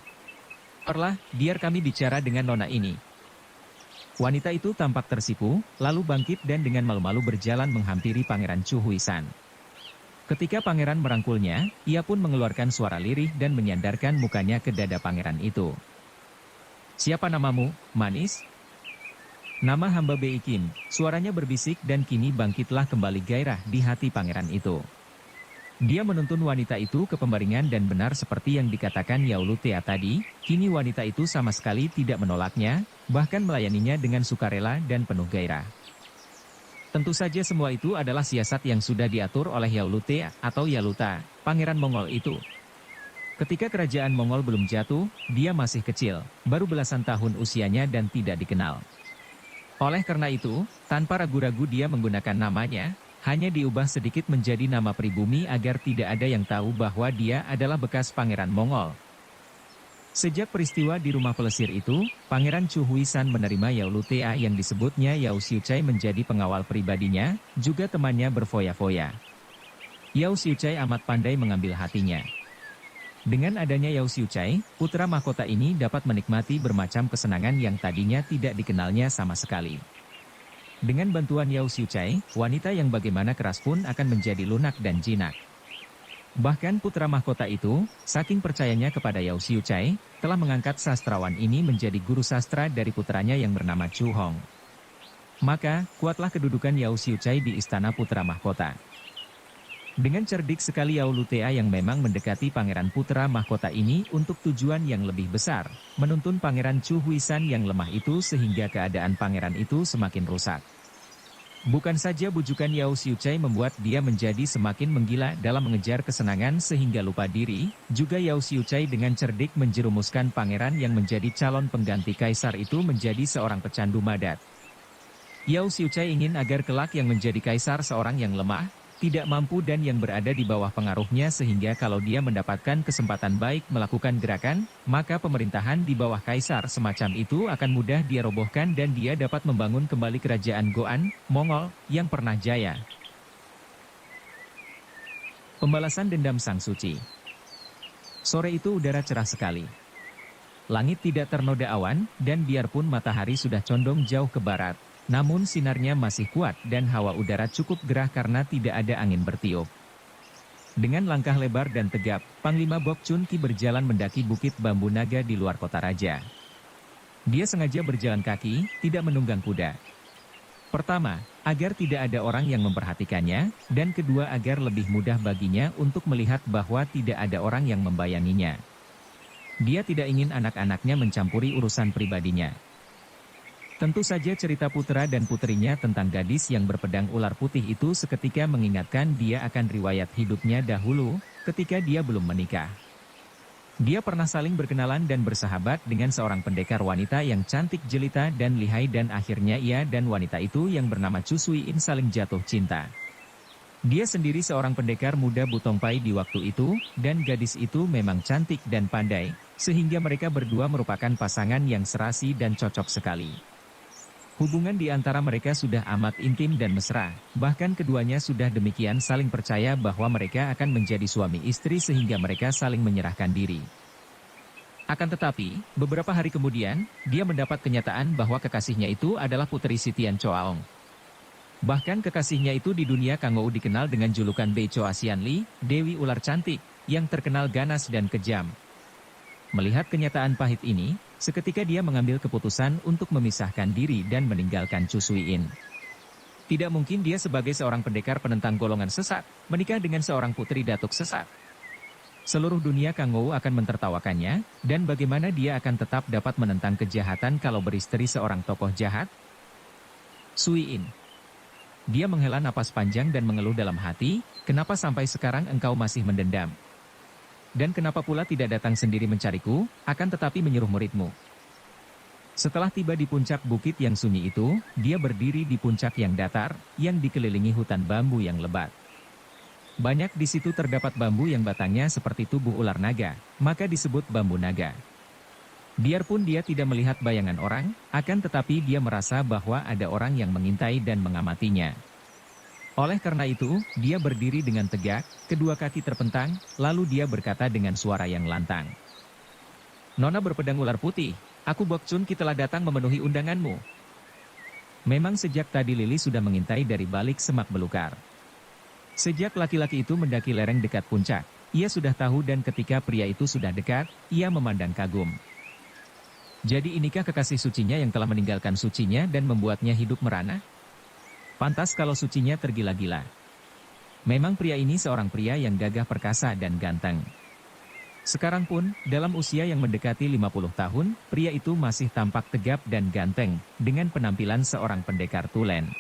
"Perlah, biar kami bicara dengan nona ini." Wanita itu tampak tersipu, lalu bangkit dan dengan malu-malu berjalan menghampiri Pangeran Chu Huisan. Ketika pangeran merangkulnya, ia pun mengeluarkan suara lirih dan menyandarkan mukanya ke dada pangeran itu. "Siapa namamu, manis?" "Nama hamba Bei Kim," suaranya berbisik dan kini bangkitlah kembali gairah di hati pangeran itu. Dia menuntun wanita itu ke pembaringan dan benar seperti yang dikatakan Yao Lutea tadi, kini wanita itu sama sekali tidak menolaknya, bahkan melayaninya dengan sukarela dan penuh gairah. Tentu saja semua itu adalah siasat yang sudah diatur oleh Yao Lutea atau Yaluta, pangeran Mongol itu. Ketika kerajaan Mongol belum jatuh, dia masih kecil, baru belasan tahun usianya dan tidak dikenal. Oleh karena itu, tanpa ragu-ragu dia menggunakan namanya, hanya diubah sedikit menjadi nama pribumi agar tidak ada yang tahu bahwa dia adalah bekas pangeran Mongol. Sejak peristiwa di rumah pelesir itu, Pangeran Chu Huisan menerima Yao Lutea yang disebutnya Yao Xiucai menjadi pengawal pribadinya, juga temannya berfoya-foya. Yao Xiucai amat pandai mengambil hatinya. Dengan adanya Yao Xiucai, putra mahkota ini dapat menikmati bermacam kesenangan yang tadinya tidak dikenalnya sama sekali. Dengan bantuan Yao Xiucai, wanita yang bagaimana keras pun akan menjadi lunak dan jinak. Bahkan putra mahkota itu, saking percayanya kepada Yao Xiucai, telah mengangkat sastrawan ini menjadi guru sastra dari putranya yang bernama Chu Hong. Maka, kuatlah kedudukan Yao Xiucai di istana putra mahkota. Dengan cerdik sekali Yao Lutea yang memang mendekati pangeran putra mahkota ini untuk tujuan yang lebih besar, menuntun pangeran Chu Huisan yang lemah itu sehingga keadaan pangeran itu semakin rusak. Bukan saja bujukan Yao Xiucai membuat dia menjadi semakin menggila dalam mengejar kesenangan sehingga lupa diri, juga Yao Xiucai dengan cerdik menjerumuskan pangeran yang menjadi calon pengganti kaisar itu menjadi seorang pecandu madat. Yao Xiucai ingin agar kelak yang menjadi kaisar seorang yang lemah, tidak mampu dan yang berada di bawah pengaruhnya sehingga kalau dia mendapatkan kesempatan baik melakukan gerakan, maka pemerintahan di bawah kaisar semacam itu akan mudah dia robohkan dan dia dapat membangun kembali kerajaan Goan, Mongol, yang pernah jaya. Pembalasan dendam Sang Suci. Sore itu udara cerah sekali. Langit tidak ternoda awan, dan biarpun matahari sudah condong jauh ke barat, namun sinarnya masih kuat dan hawa udara cukup gerah karena tidak ada angin bertiup. Dengan langkah lebar dan tegap, Panglima Bok Chun Ki berjalan mendaki bukit bambu naga di luar kota raja. Dia sengaja berjalan kaki, tidak menunggang kuda. Pertama, agar tidak ada orang yang memperhatikannya, dan kedua agar lebih mudah baginya untuk melihat bahwa tidak ada orang yang membayanginya. Dia tidak ingin anak-anaknya mencampuri urusan pribadinya. Tentu saja cerita putra dan putrinya tentang gadis yang berpedang ular putih itu seketika mengingatkan dia akan riwayat hidupnya dahulu, ketika dia belum menikah. Dia pernah saling berkenalan dan bersahabat dengan seorang pendekar wanita yang cantik jelita dan lihai dan akhirnya ia dan wanita itu yang bernama Chu Suiin saling jatuh cinta. Dia sendiri seorang pendekar muda Butongpai di waktu itu, dan gadis itu memang cantik dan pandai, sehingga mereka berdua merupakan pasangan yang serasi dan cocok sekali. Hubungan di antara mereka sudah amat intim dan mesra, bahkan keduanya sudah demikian saling percaya bahwa mereka akan menjadi suami istri sehingga mereka saling menyerahkan diri. Akan tetapi, beberapa hari kemudian, dia mendapat kenyataan bahwa kekasihnya itu adalah Putri Sitian Choaong. Bahkan kekasihnya itu di dunia Kangou dikenal dengan julukan Bei Choa Sian Li, Dewi Ular Cantik, yang terkenal ganas dan kejam. Melihat kenyataan pahit ini, seketika dia mengambil keputusan untuk memisahkan diri dan meninggalkan Chu Suiin. Tidak mungkin dia sebagai seorang pendekar penentang golongan sesat, menikah dengan seorang putri datuk sesat. Seluruh dunia Kang Ou akan mentertawakannya, dan bagaimana dia akan tetap dapat menentang kejahatan kalau beristri seorang tokoh jahat? Sui In. Dia menghela napas panjang dan mengeluh dalam hati, kenapa sampai sekarang engkau masih mendendam? Dan kenapa pula tidak datang sendiri mencariku, akan tetapi menyuruh muridmu? Setelah tiba di puncak bukit yang sunyi itu, dia berdiri di puncak yang datar, yang dikelilingi hutan bambu yang lebat. Banyak di situ terdapat bambu yang batangnya seperti tubuh ular naga, maka disebut bambu naga. Biarpun dia tidak melihat bayangan orang, akan tetapi dia merasa bahwa ada orang yang mengintai dan mengamatinya. Oleh karena itu, dia berdiri dengan tegak, kedua kaki terpentang, lalu dia berkata dengan suara yang lantang. Nona berpedang ular putih. Aku Bok Chun Ki telah datang memenuhi undanganmu. Memang sejak tadi Lili sudah mengintai dari balik semak belukar. Sejak laki-laki itu mendaki lereng dekat puncak, ia sudah tahu dan ketika pria itu sudah dekat, ia memandang kagum. Jadi inikah kekasih sucinya yang telah meninggalkan sucinya dan membuatnya hidup merana? Pantas kalau sucinya tergila-gila. Memang pria ini seorang pria yang gagah perkasa dan ganteng. Sekarang pun, dalam usia yang mendekati 50 tahun, pria itu masih tampak tegap dan ganteng, dengan penampilan seorang pendekar tulen.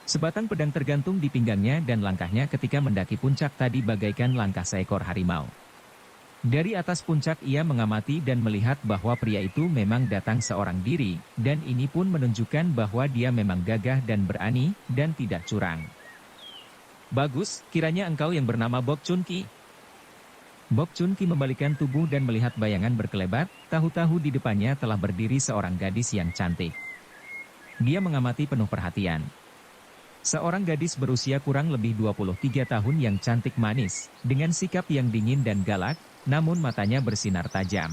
Sebatang pedang tergantung di pinggangnya dan langkahnya ketika mendaki puncak tadi bagaikan langkah seekor harimau. Dari atas puncak ia mengamati dan melihat bahwa pria itu memang datang seorang diri, dan ini pun menunjukkan bahwa dia memang gagah dan berani, dan tidak curang. Bagus, kiranya engkau yang bernama Bok Chun Ki. Bok Chun Ki membalikkan tubuh dan melihat bayangan berkelebat, tahu-tahu di depannya telah berdiri seorang gadis yang cantik. Dia mengamati penuh perhatian. Seorang gadis berusia kurang lebih 23 tahun yang cantik manis, dengan sikap yang dingin dan galak, namun matanya bersinar tajam.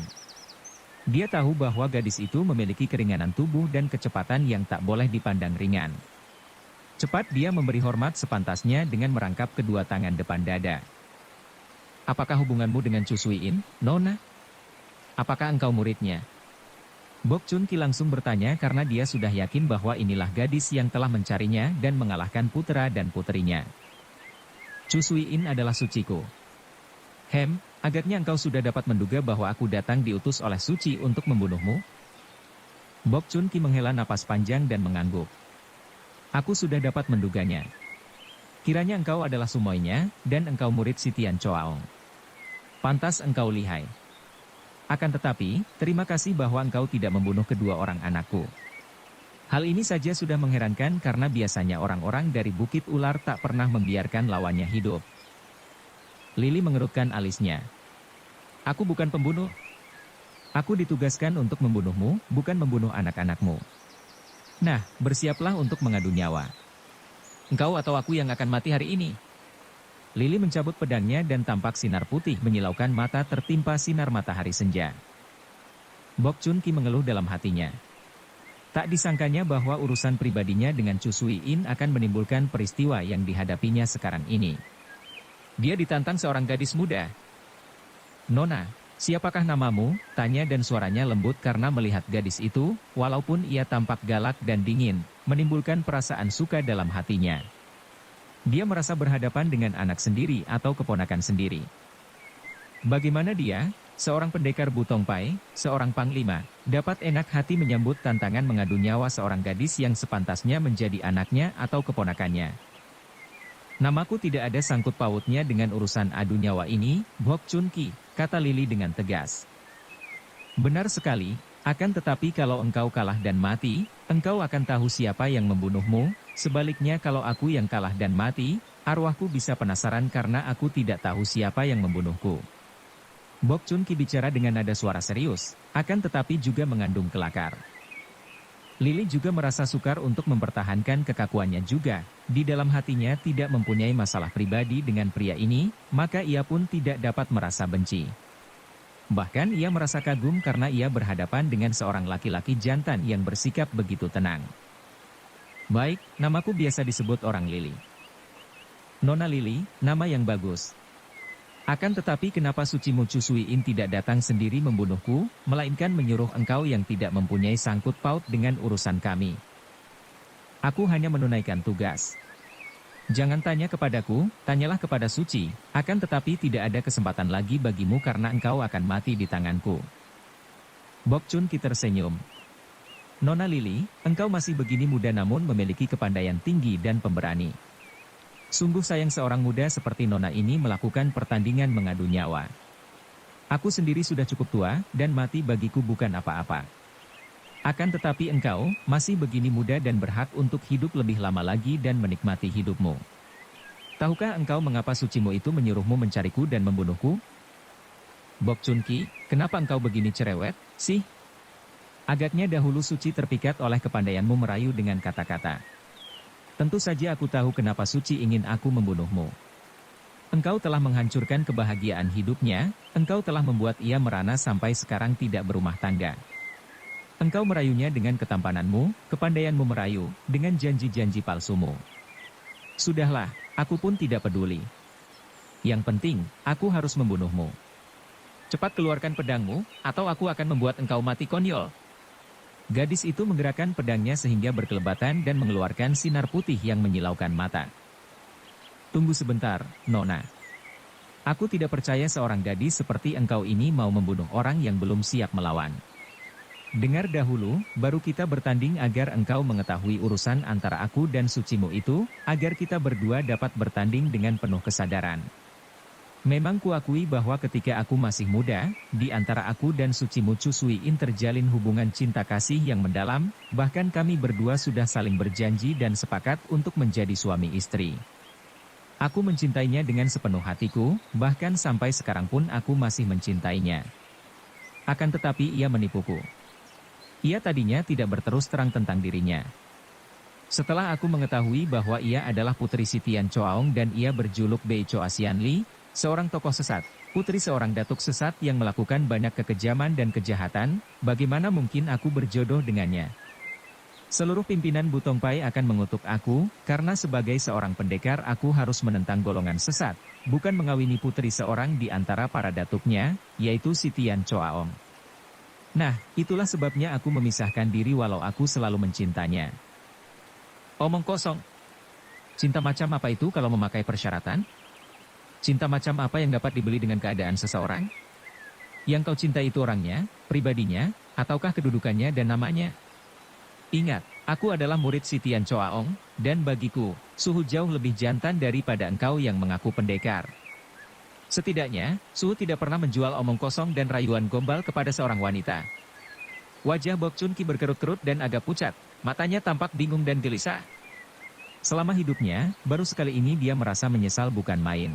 Dia tahu bahwa gadis itu memiliki keringanan tubuh dan kecepatan yang tak boleh dipandang ringan. Cepat dia memberi hormat sepantasnya dengan merangkap kedua tangan depan dada. Apakah hubunganmu dengan Chu Sui In, Nona? Apakah engkau muridnya? Bok Chun Ki langsung bertanya karena dia sudah yakin bahwa inilah gadis yang telah mencarinya dan mengalahkan putra dan puterinya. Chu Sui In adalah suciku. Agaknya engkau sudah dapat menduga bahwa aku datang diutus oleh Suci untuk membunuhmu? Bok Chun Ki menghela napas panjang dan mengangguk. Aku sudah dapat menduganya. Kiranya engkau adalah Sumoinya, dan engkau murid si Tian Choaong. Pantas engkau lihai. Akan tetapi, terima kasih bahwa engkau tidak membunuh kedua orang anakku. Hal ini saja sudah mengherankan karena biasanya orang-orang dari Bukit Ular tak pernah membiarkan lawannya hidup. Lili mengerutkan alisnya. Aku bukan pembunuh. Aku ditugaskan untuk membunuhmu, bukan membunuh anak-anakmu. Nah, bersiaplah untuk mengadu nyawa. Engkau atau aku yang akan mati hari ini. Lili mencabut pedangnya dan tampak sinar putih menyilaukan mata tertimpa sinar matahari senja. Bok Chun Ki mengeluh dalam hatinya. Tak disangkanya bahwa urusan pribadinya dengan Chu Sui In akan menimbulkan peristiwa yang dihadapinya sekarang ini. Dia ditantang seorang gadis muda. Nona, siapakah namamu? Tanya dan suaranya lembut karena melihat gadis itu, walaupun ia tampak galak dan dingin, menimbulkan perasaan suka dalam hatinya. Dia merasa berhadapan dengan anak sendiri atau keponakan sendiri. Bagaimana dia, seorang pendekar Butong Pai, seorang panglima, dapat enak hati menyambut tantangan mengadu nyawa seorang gadis yang sepantasnya menjadi anaknya atau keponakannya. Namaku tidak ada sangkut pautnya dengan urusan adu nyawa ini, Bok Chun Ki, kata Lili dengan tegas. Benar sekali, akan tetapi kalau engkau kalah dan mati, engkau akan tahu siapa yang membunuhmu. Sebaliknya kalau aku yang kalah dan mati, arwahku bisa penasaran karena aku tidak tahu siapa yang membunuhku. Bok Chun Ki bicara dengan nada suara serius, akan tetapi juga mengandung kelakar. Lili juga merasa sukar untuk mempertahankan kekakuannya juga. Di dalam hatinya tidak mempunyai masalah pribadi dengan pria ini, maka ia pun tidak dapat merasa benci. Bahkan ia merasa kagum karena ia berhadapan dengan seorang laki-laki jantan yang bersikap begitu tenang. Baik, namaku biasa disebut orang Lili. Nona Lili, nama yang bagus. Akan tetapi kenapa sucimu Chu Sui In tidak datang sendiri membunuhku, melainkan menyuruh engkau yang tidak mempunyai sangkut paut dengan urusan kami? Aku hanya menunaikan tugas. Jangan tanya kepadaku, tanyalah kepada suci, akan tetapi tidak ada kesempatan lagi bagimu karena engkau akan mati di tanganku. Bok Chun Ki tersenyum. Nona Lily, engkau masih begini muda namun memiliki kepandaian tinggi dan pemberani. Sungguh sayang seorang muda seperti Nona ini melakukan pertandingan mengadu nyawa. Aku sendiri sudah cukup tua, dan mati bagiku bukan apa-apa. Akan tetapi engkau, masih begini muda dan berhak untuk hidup lebih lama lagi dan menikmati hidupmu. Tahukah engkau mengapa sucimu itu menyuruhmu mencariku dan membunuhku? Bok Chun Ki, kenapa engkau begini cerewet, sih? Agaknya dahulu Suci terpikat oleh kepandaianmu merayu dengan kata-kata. Tentu saja aku tahu kenapa Suci ingin aku membunuhmu. Engkau telah menghancurkan kebahagiaan hidupnya, engkau telah membuat ia merana sampai sekarang tidak berumah tangga. Engkau merayunya dengan ketampananmu, kepandaianmu merayu, dengan janji-janji palsumu. Sudahlah, aku pun tidak peduli. Yang penting, aku harus membunuhmu. Cepat keluarkan pedangmu, atau aku akan membuat engkau mati konyol. Gadis itu menggerakkan pedangnya sehingga berkelebatan dan mengeluarkan sinar putih yang menyilaukan mata. Tunggu sebentar, Nona. Aku tidak percaya seorang gadis seperti engkau ini mau membunuh orang yang belum siap melawan. Dengar dahulu, baru kita bertanding agar engkau mengetahui urusan antara aku dan sucimu itu, agar kita berdua dapat bertanding dengan penuh kesadaran. Memang kuakui bahwa ketika aku masih muda, di antara aku dan sucimu Chu Suiin terjalin hubungan cinta kasih yang mendalam, bahkan kami berdua sudah saling berjanji dan sepakat untuk menjadi suami istri. Aku mencintainya dengan sepenuh hatiku, bahkan sampai sekarang pun aku masih mencintainya. Akan tetapi ia menipuku. Ia tadinya tidak berterus terang tentang dirinya. Setelah aku mengetahui bahwa ia adalah putri Sitian Choaong dan ia berjuluk Bei Choa Sian Li, seorang tokoh sesat, putri seorang datuk sesat yang melakukan banyak kekejaman dan kejahatan, bagaimana mungkin aku berjodoh dengannya? Seluruh pimpinan Butongpai akan mengutuk aku, karena sebagai seorang pendekar aku harus menentang golongan sesat, bukan mengawini putri seorang di antara para datuknya, yaitu Sitian Choaong. Nah, itulah sebabnya aku memisahkan diri walau aku selalu mencintanya. Omong kosong. Cinta macam apa itu kalau memakai persyaratan? Cinta macam apa yang dapat dibeli dengan keadaan seseorang? Yang kau cinta itu orangnya, pribadinya, ataukah kedudukannya dan namanya? Ingat, aku adalah murid Sitian Choaong, dan bagiku, Suhu jauh lebih jantan daripada engkau yang mengaku pendekar. Setidaknya, Suhu tidak pernah menjual omong kosong dan rayuan gombal kepada seorang wanita. Wajah Bok Chun Ki berkerut-kerut dan agak pucat, matanya tampak bingung dan gelisah. Selama hidupnya, baru sekali ini dia merasa menyesal bukan main.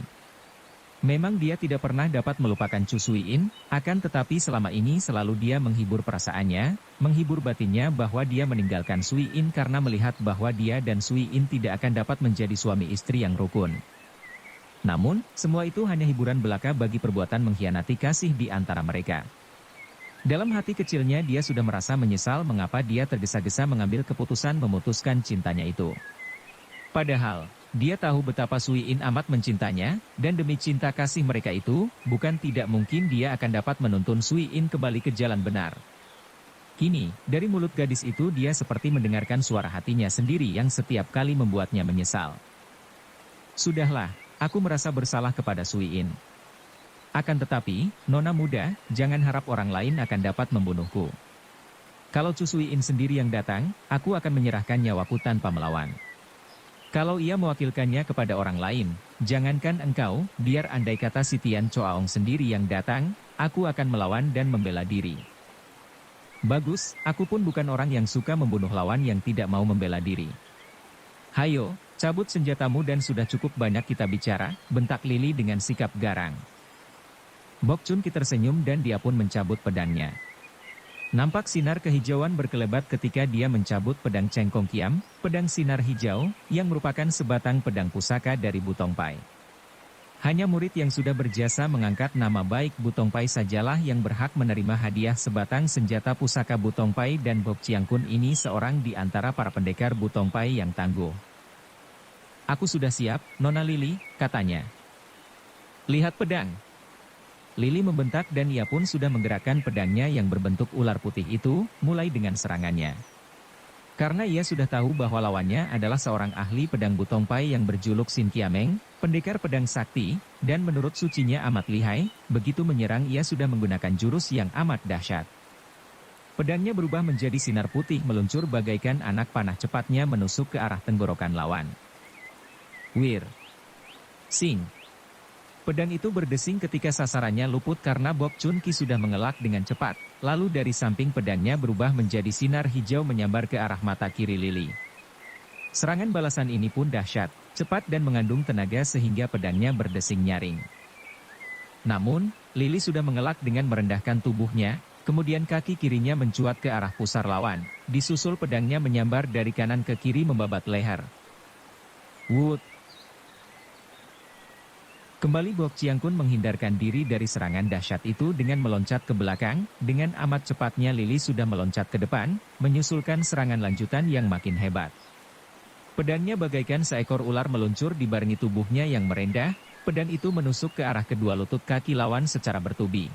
Memang dia tidak pernah dapat melupakan Chu Suiin, akan tetapi selama ini selalu dia menghibur perasaannya, menghibur batinnya bahwa dia meninggalkan Suiin karena melihat bahwa dia dan Suiin tidak akan dapat menjadi suami istri yang rukun. Namun, semua itu hanya hiburan belaka bagi perbuatan mengkhianati kasih di antara mereka. Dalam hati kecilnya dia sudah merasa menyesal mengapa dia tergesa-gesa mengambil keputusan memutuskan cintanya itu. Padahal, dia tahu betapa Suiin amat mencintanya, dan demi cinta kasih mereka itu, bukan tidak mungkin dia akan dapat menuntun Suiin kembali ke jalan benar. Kini, dari mulut gadis itu dia seperti mendengarkan suara hatinya sendiri yang setiap kali membuatnya menyesal. Sudahlah, aku merasa bersalah kepada Suiin. Akan tetapi, Nona muda, jangan harap orang lain akan dapat membunuhku. Kalau Chu Suiin sendiri yang datang, aku akan menyerahkan nyawaku tanpa melawan. Kalau ia mewakilkannya kepada orang lain, jangankan engkau, biar andai kata Sitian Choaong sendiri yang datang, aku akan melawan dan membela diri. Bagus, aku pun bukan orang yang suka membunuh lawan yang tidak mau membela diri. Hayo, cabut senjatamu dan sudah cukup banyak kita bicara, bentak Lily dengan sikap garang. Bok Chun Ki tersenyum dan dia pun mencabut pedangnya. Nampak sinar kehijauan berkelebat ketika dia mencabut pedang Cengkong Kiam, pedang sinar hijau, yang merupakan sebatang pedang pusaka dari Butongpai. Hanya murid yang sudah berjasa mengangkat nama baik Butongpai sajalah yang berhak menerima hadiah sebatang senjata pusaka Butongpai dan Bok Chiang Kun ini seorang di antara para pendekar Butongpai yang tangguh. Aku sudah siap, Nona Lily, katanya. Lihat pedang. Lily membentak dan ia pun sudah menggerakkan pedangnya yang berbentuk ular putih itu, mulai dengan serangannya. Karena ia sudah tahu bahwa lawannya adalah seorang ahli pedang Butongpai yang berjuluk Sin Kiameng, pendekar pedang sakti, dan menurut sucinya amat lihai, begitu menyerang ia sudah menggunakan jurus yang amat dahsyat. Pedangnya berubah menjadi sinar putih meluncur bagaikan anak panah cepatnya menusuk ke arah tenggorokan lawan. Wir. Sing. Pedang itu berdesing ketika sasarannya luput karena Bok Chun Ki sudah mengelak dengan cepat, lalu dari samping pedangnya berubah menjadi sinar hijau menyambar ke arah mata kiri Lili. Serangan balasan ini pun dahsyat, cepat dan mengandung tenaga sehingga pedangnya berdesing nyaring. Namun, Lili sudah mengelak dengan merendahkan tubuhnya, kemudian kaki kirinya mencuat ke arah pusar lawan, disusul pedangnya menyambar dari kanan ke kiri membabat leher. Wut! Kembali Bok Chiang Kun menghindarkan diri dari serangan dahsyat itu dengan meloncat ke belakang, dengan amat cepatnya Lili sudah meloncat ke depan, menyusulkan serangan lanjutan yang makin hebat. Pedangnya bagaikan seekor ular meluncur dibarengi tubuhnya yang merendah, pedang itu menusuk ke arah kedua lutut kaki lawan secara bertubi.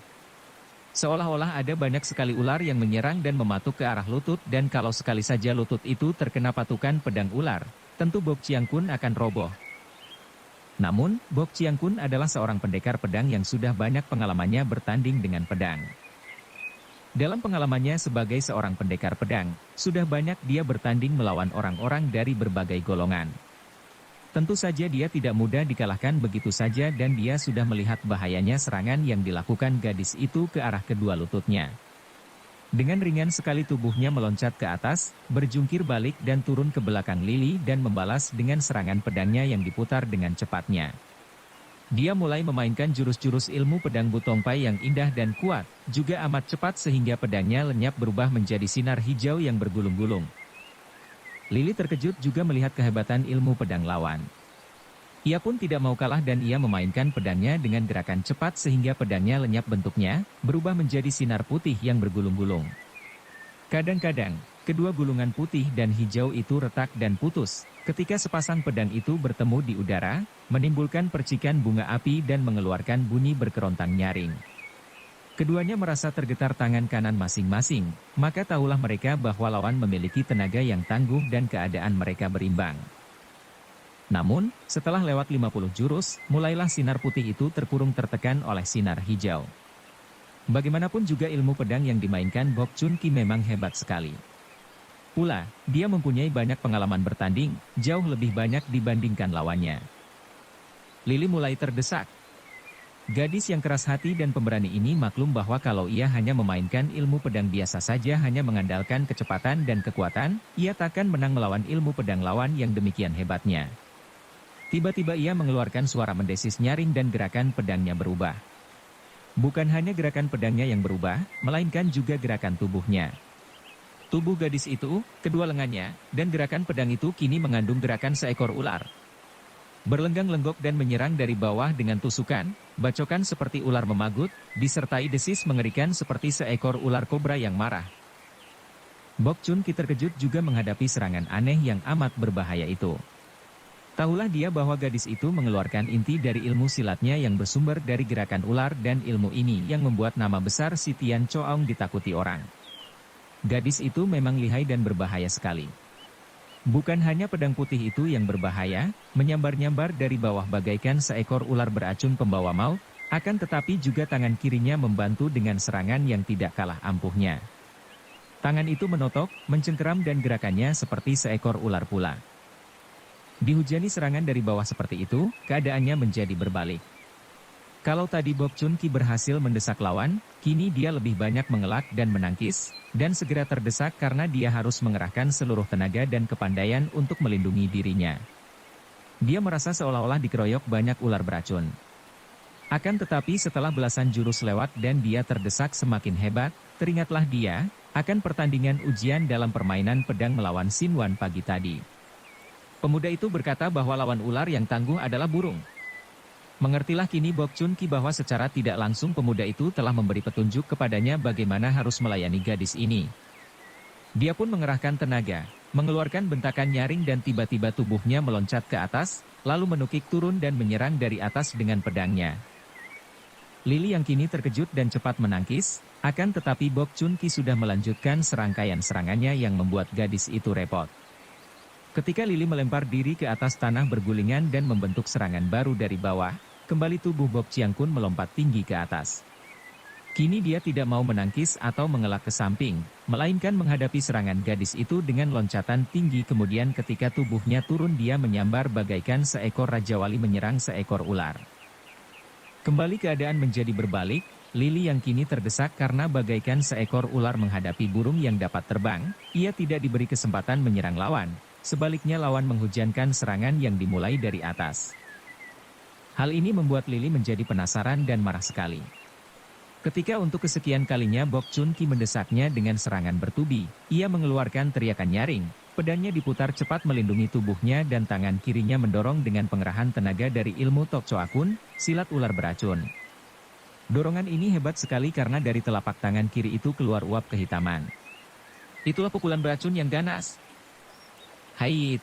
Seolah-olah ada banyak sekali ular yang menyerang dan mematuk ke arah lutut dan kalau sekali saja lutut itu terkena patukan pedang ular, tentu Bok Chiang Kun akan roboh. Namun, Bok Chiang Kun adalah seorang pendekar pedang yang sudah banyak pengalamannya bertanding dengan pedang. Dalam pengalamannya sebagai seorang pendekar pedang, sudah banyak dia bertanding melawan orang-orang dari berbagai golongan. Tentu saja dia tidak mudah dikalahkan begitu saja dan dia sudah melihat bahayanya serangan yang dilakukan gadis itu ke arah kedua lututnya. Dengan ringan sekali tubuhnya meloncat ke atas, berjungkir balik dan turun ke belakang Lili dan membalas dengan serangan pedangnya yang diputar dengan cepatnya. Dia mulai memainkan jurus-jurus ilmu pedang Butongpai yang indah dan kuat, juga amat cepat sehingga pedangnya lenyap berubah menjadi sinar hijau yang bergulung-gulung. Lili terkejut juga melihat kehebatan ilmu pedang lawan. Ia pun tidak mau kalah dan ia memainkan pedangnya dengan gerakan cepat sehingga pedangnya lenyap bentuknya, berubah menjadi sinar putih yang bergulung-gulung. Kadang-kadang, kedua gulungan putih dan hijau itu retak dan putus, ketika sepasang pedang itu bertemu di udara, menimbulkan percikan bunga api dan mengeluarkan bunyi berkerontang nyaring. Keduanya merasa tergetar tangan kanan masing-masing, maka tahulah mereka bahwa lawan memiliki tenaga yang tangguh dan keadaan mereka berimbang. Namun, setelah lewat 50 jurus, mulailah sinar putih itu terkurung tertekan oleh sinar hijau. Bagaimanapun juga ilmu pedang yang dimainkan Bok Chun Ki memang hebat sekali. Pula, dia mempunyai banyak pengalaman bertanding, jauh lebih banyak dibandingkan lawannya. Lili mulai terdesak. Gadis yang keras hati dan pemberani ini maklum bahwa kalau ia hanya memainkan ilmu pedang biasa saja hanya mengandalkan kecepatan dan kekuatan, ia takkan menang melawan ilmu pedang lawan yang demikian hebatnya. Tiba-tiba ia mengeluarkan suara mendesis nyaring dan gerakan pedangnya berubah. Bukan hanya gerakan pedangnya yang berubah, melainkan juga gerakan tubuhnya. Tubuh gadis itu, kedua lengannya, dan gerakan pedang itu kini mengandung gerakan seekor ular. Berlenggang-lenggok dan menyerang dari bawah dengan tusukan, bacokan seperti ular memagut, disertai desis mengerikan seperti seekor ular kobra yang marah. Bok Chun Ki terkejut juga menghadapi serangan aneh yang amat berbahaya itu. Tahulah dia bahwa gadis itu mengeluarkan inti dari ilmu silatnya yang bersumber dari gerakan ular dan ilmu ini yang membuat nama besar si Tian Choong ditakuti orang. Gadis itu memang lihai dan berbahaya sekali. Bukan hanya pedang putih itu yang berbahaya, menyambar-nyambar dari bawah bagaikan seekor ular beracun pembawa maut, akan tetapi juga tangan kirinya membantu dengan serangan yang tidak kalah ampuhnya. Tangan itu menotok, mencengkeram dan gerakannya seperti seekor ular pula. Dihujani serangan dari bawah seperti itu, keadaannya menjadi berbalik. Kalau tadi Bok Chun Ki berhasil mendesak lawan, kini dia lebih banyak mengelak dan menangkis, dan segera terdesak karena dia harus mengerahkan seluruh tenaga dan kepandaian untuk melindungi dirinya. Dia merasa seolah-olah dikeroyok banyak ular beracun. Akan tetapi setelah belasan jurus lewat dan dia terdesak semakin hebat, teringatlah dia, akan pertandingan ujian dalam permainan pedang melawan Sin Wan pagi tadi. Pemuda itu berkata bahwa lawan ular yang tangguh adalah burung. Mengertilah kini Bok Chun Ki bahwa secara tidak langsung pemuda itu telah memberi petunjuk kepadanya bagaimana harus melayani gadis ini. Dia pun mengerahkan tenaga, mengeluarkan bentakan nyaring dan tiba-tiba tubuhnya meloncat ke atas, lalu menukik turun dan menyerang dari atas dengan pedangnya. Lili yang kini terkejut dan cepat menangkis, akan tetapi Bok Chun Ki sudah melanjutkan serangkaian serangannya yang membuat gadis itu repot. Ketika Lili melempar diri ke atas tanah bergulingan dan membentuk serangan baru dari bawah, kembali tubuh Bok Chiang Kun melompat tinggi ke atas. Kini dia tidak mau menangkis atau mengelak ke samping, melainkan menghadapi serangan gadis itu dengan loncatan tinggi, kemudian ketika tubuhnya turun dia menyambar bagaikan seekor Raja Wali menyerang seekor ular. Kembali keadaan menjadi berbalik, Lili yang kini terdesak karena bagaikan seekor ular menghadapi burung yang dapat terbang, ia tidak diberi kesempatan menyerang lawan, sebaliknya lawan menghujankan serangan yang dimulai dari atas. Hal ini membuat Lili menjadi penasaran dan marah sekali. Ketika untuk kesekian kalinya Bok Chun Ki mendesaknya dengan serangan bertubi, ia mengeluarkan teriakan nyaring, pedangnya diputar cepat melindungi tubuhnya dan tangan kirinya mendorong dengan pengerahan tenaga dari ilmu Tok Choa Kun, silat ular beracun. Dorongan ini hebat sekali karena dari telapak tangan kiri itu keluar uap kehitaman. Itulah pukulan beracun yang ganas. Hait!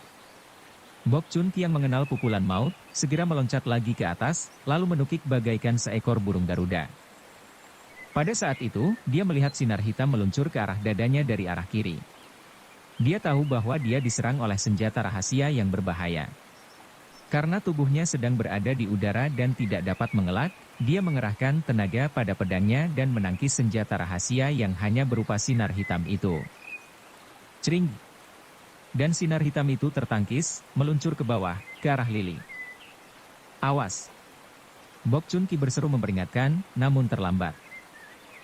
Bok Chun Ki yang mengenal pukulan maut, segera meloncat lagi ke atas, lalu menukik bagaikan seekor burung Garuda. Pada saat itu, dia melihat sinar hitam meluncur ke arah dadanya dari arah kiri. Dia tahu bahwa dia diserang oleh senjata rahasia yang berbahaya. Karena tubuhnya sedang berada di udara dan tidak dapat mengelak, dia mengerahkan tenaga pada pedangnya dan menangkis senjata rahasia yang hanya berupa sinar hitam itu. Cering! Dan sinar hitam itu tertangkis, meluncur ke bawah, ke arah Lili. Awas! Bok Chun Ki berseru memperingatkan, namun terlambat.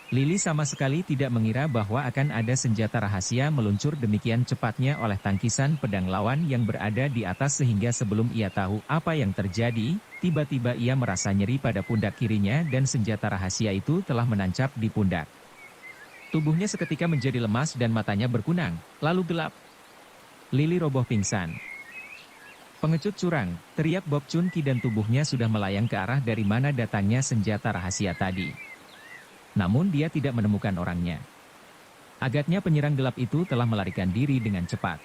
Lili sama sekali tidak mengira bahwa akan ada senjata rahasia meluncur demikian cepatnya oleh tangkisan pedang lawan yang berada di atas sehingga sebelum ia tahu apa yang terjadi, tiba-tiba ia merasa nyeri pada pundak kirinya dan senjata rahasia itu telah menancap di pundak. Tubuhnya seketika menjadi lemas dan matanya berkunang, lalu gelap. Lili roboh pingsan. Pengecut curang, teriak Bok Chun Ki dan tubuhnya sudah melayang ke arah dari mana datangnya senjata rahasia tadi. Namun dia tidak menemukan orangnya. Agaknya penyerang gelap itu telah melarikan diri dengan cepat.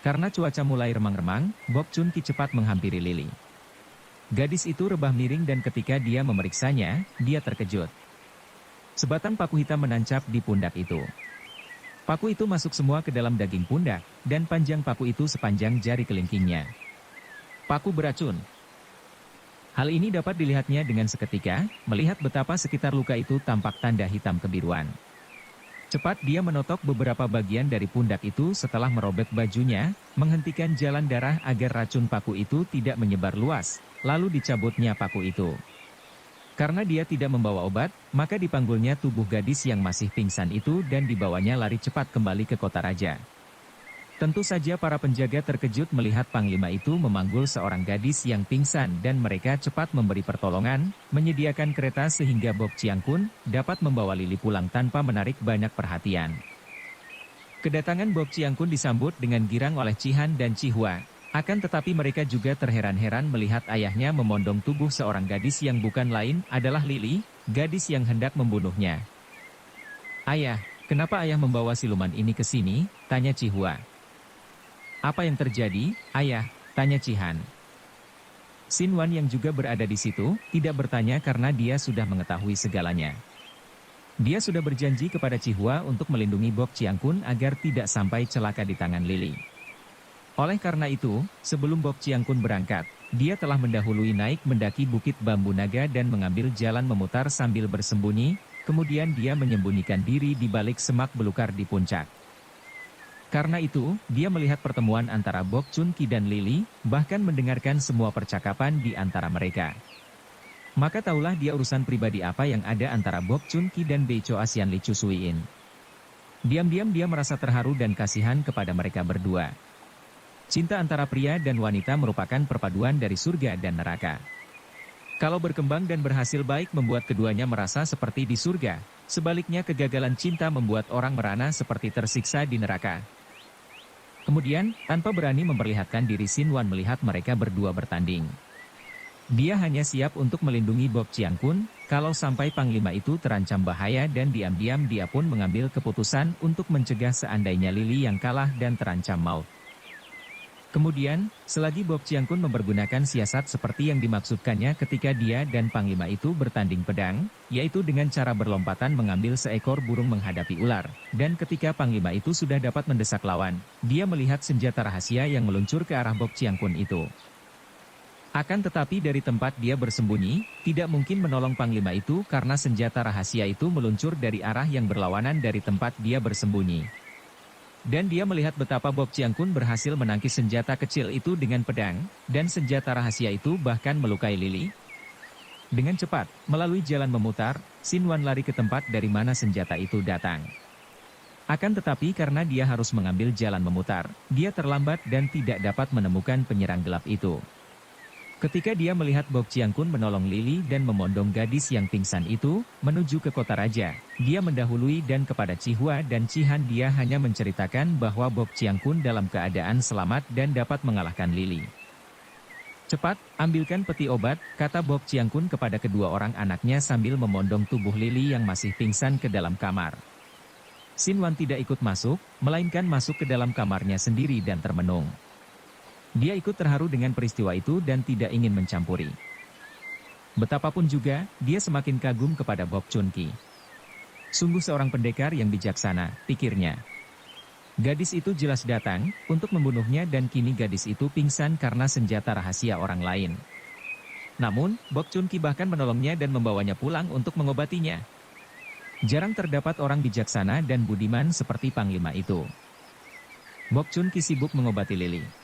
Karena cuaca mulai remang-remang, Bok Chun Ki cepat menghampiri Lili. Gadis itu rebah miring dan ketika dia memeriksanya, dia terkejut. Sebatang paku hitam menancap di pundak itu. Paku itu masuk semua ke dalam daging pundak, dan panjang paku itu sepanjang jari kelingkingnya. Paku beracun. Hal ini dapat dilihatnya dengan seketika, melihat betapa sekitar luka itu tampak tanda hitam kebiruan. Cepat dia menotok beberapa bagian dari pundak itu setelah merobek bajunya, menghentikan jalan darah agar racun paku itu tidak menyebar luas, lalu dicabutnya paku itu. Karena dia tidak membawa obat, maka dipanggulnya tubuh gadis yang masih pingsan itu dan dibawanya lari cepat kembali ke kota raja. Tentu saja para penjaga terkejut melihat panglima itu memanggul seorang gadis yang pingsan dan mereka cepat memberi pertolongan, menyediakan kereta sehingga Bok Chiang Kun dapat membawa Lili pulang tanpa menarik banyak perhatian. Kedatangan Bok Chiang Kun disambut dengan girang oleh Cihan dan Cihua, akan tetapi mereka juga terheran-heran melihat ayahnya memondong tubuh seorang gadis yang bukan lain adalah Lili, gadis yang hendak membunuhnya. "Ayah, kenapa ayah membawa siluman ini ke sini?" tanya Cihua. "Apa yang terjadi, ayah?" tanya Cihan. Sin Wan yang juga berada di situ, tidak bertanya karena dia sudah mengetahui segalanya. Dia sudah berjanji kepada Cihua untuk melindungi Bok Chiang Kun agar tidak sampai celaka di tangan Lili. Oleh karena itu, sebelum Bok Chiang Kun berangkat, dia telah mendahului naik mendaki Bukit Bambu Naga dan mengambil jalan memutar sambil bersembunyi, kemudian dia menyembunyikan diri di balik semak belukar di puncak. Karena itu, dia melihat pertemuan antara Bok Chun Ki dan Lili, bahkan mendengarkan semua percakapan di antara mereka. Maka taulah dia urusan pribadi apa yang ada antara Bok Chun Ki dan Beicho Asian Li Chusuiin. Diam-diam dia merasa terharu dan kasihan kepada mereka berdua. Cinta antara pria dan wanita merupakan perpaduan dari surga dan neraka. Kalau berkembang dan berhasil baik membuat keduanya merasa seperti di surga, sebaliknya kegagalan cinta membuat orang merana seperti tersiksa di neraka. Kemudian, tanpa berani memperlihatkan diri, Sin Wan melihat mereka berdua bertanding. Dia hanya siap untuk melindungi Bok Chiang Kun, kalau sampai panglima itu terancam bahaya dan diam-diam dia pun mengambil keputusan untuk mencegah seandainya Lili yang kalah dan terancam maut. Kemudian, selagi Bob Chiang Kun mempergunakan siasat seperti yang dimaksudkannya ketika dia dan Panglima itu bertanding pedang, yaitu dengan cara berlompatan mengambil seekor burung menghadapi ular, dan ketika Panglima itu sudah dapat mendesak lawan, dia melihat senjata rahasia yang meluncur ke arah Bob Chiang Kun itu. Akan tetapi dari tempat dia bersembunyi, tidak mungkin menolong Panglima itu karena senjata rahasia itu meluncur dari arah yang berlawanan dari tempat dia bersembunyi. Dan dia melihat betapa Bob Chiang Kun berhasil menangkis senjata kecil itu dengan pedang, dan senjata rahasia itu bahkan melukai Lily. Dengan cepat, melalui jalan memutar, Sin Wan lari ke tempat dari mana senjata itu datang. Akan tetapi karena dia harus mengambil jalan memutar, dia terlambat dan tidak dapat menemukan penyerang gelap itu. Ketika dia melihat Bob Chiang Kun menolong Lily dan memondong gadis yang pingsan itu, menuju ke kota raja, dia mendahului dan kepada Chihua dan Chihan dia hanya menceritakan bahwa Bob Chiang Kun dalam keadaan selamat dan dapat mengalahkan Lily. Cepat, ambilkan peti obat, kata Bob Chiang Kun kepada kedua orang anaknya sambil memondong tubuh Lily yang masih pingsan ke dalam kamar. Sin Wan tidak ikut masuk, melainkan masuk ke dalam kamarnya sendiri dan termenung. Dia ikut terharu dengan peristiwa itu dan tidak ingin mencampuri. Betapapun juga, dia semakin kagum kepada Bob Chun Ki. Sungguh seorang pendekar yang bijaksana, pikirnya. Gadis itu jelas datang untuk membunuhnya dan kini gadis itu pingsan karena senjata rahasia orang lain. Namun, Bob Chun Ki bahkan menolongnya dan membawanya pulang untuk mengobatinya. Jarang terdapat orang bijaksana dan budiman seperti Panglima itu. Bob Chun Ki sibuk mengobati Lily.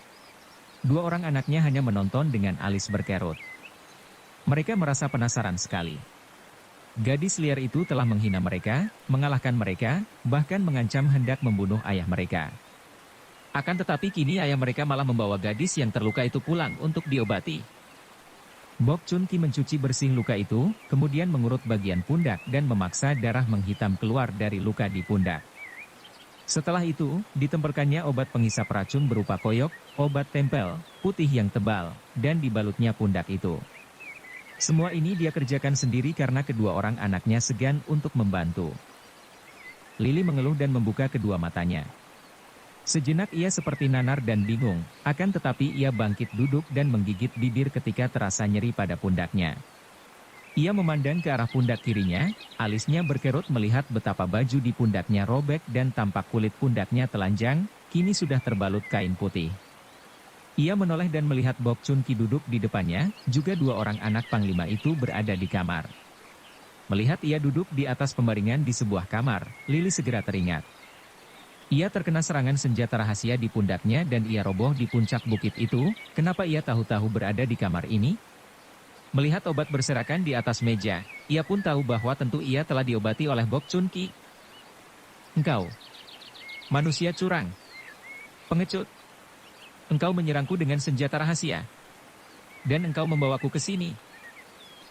Dua orang anaknya hanya menonton dengan alis berkerut. Mereka merasa penasaran sekali. Gadis liar itu telah menghina mereka, mengalahkan mereka, bahkan mengancam hendak membunuh ayah mereka. Akan tetapi kini ayah mereka malah membawa gadis yang terluka itu pulang untuk diobati. Bob Chun Ki mencuci bersih luka itu, kemudian mengurut bagian pundak dan memaksa darah menghitam keluar dari luka di pundak. Setelah itu, ditemperkannya obat penghisap racun berupa koyok, obat tempel, putih yang tebal, dan dibalutnya pundak itu. Semua ini dia kerjakan sendiri karena kedua orang anaknya segan untuk membantu. Lily mengeluh dan membuka kedua matanya. Sejenak ia seperti nanar dan bingung, akan tetapi ia bangkit duduk dan menggigit bibir ketika terasa nyeri pada pundaknya. Ia memandang ke arah pundak kirinya, alisnya berkerut melihat betapa baju di pundaknya robek dan tampak kulit pundaknya telanjang, kini sudah terbalut kain putih. Ia menoleh dan melihat Bob Chun Ki duduk di depannya, juga dua orang anak Panglima itu berada di kamar. Melihat ia duduk di atas pembaringan di sebuah kamar, Lily segera teringat. Ia terkena serangan senjata rahasia di pundaknya dan ia roboh di puncak bukit itu, kenapa ia tahu-tahu berada di kamar ini? Melihat obat berserakan di atas meja, ia pun tahu bahwa tentu ia telah diobati oleh Bob Chun Ki. Engkau, manusia curang, pengecut, engkau menyerangku dengan senjata rahasia, dan engkau membawaku ke sini.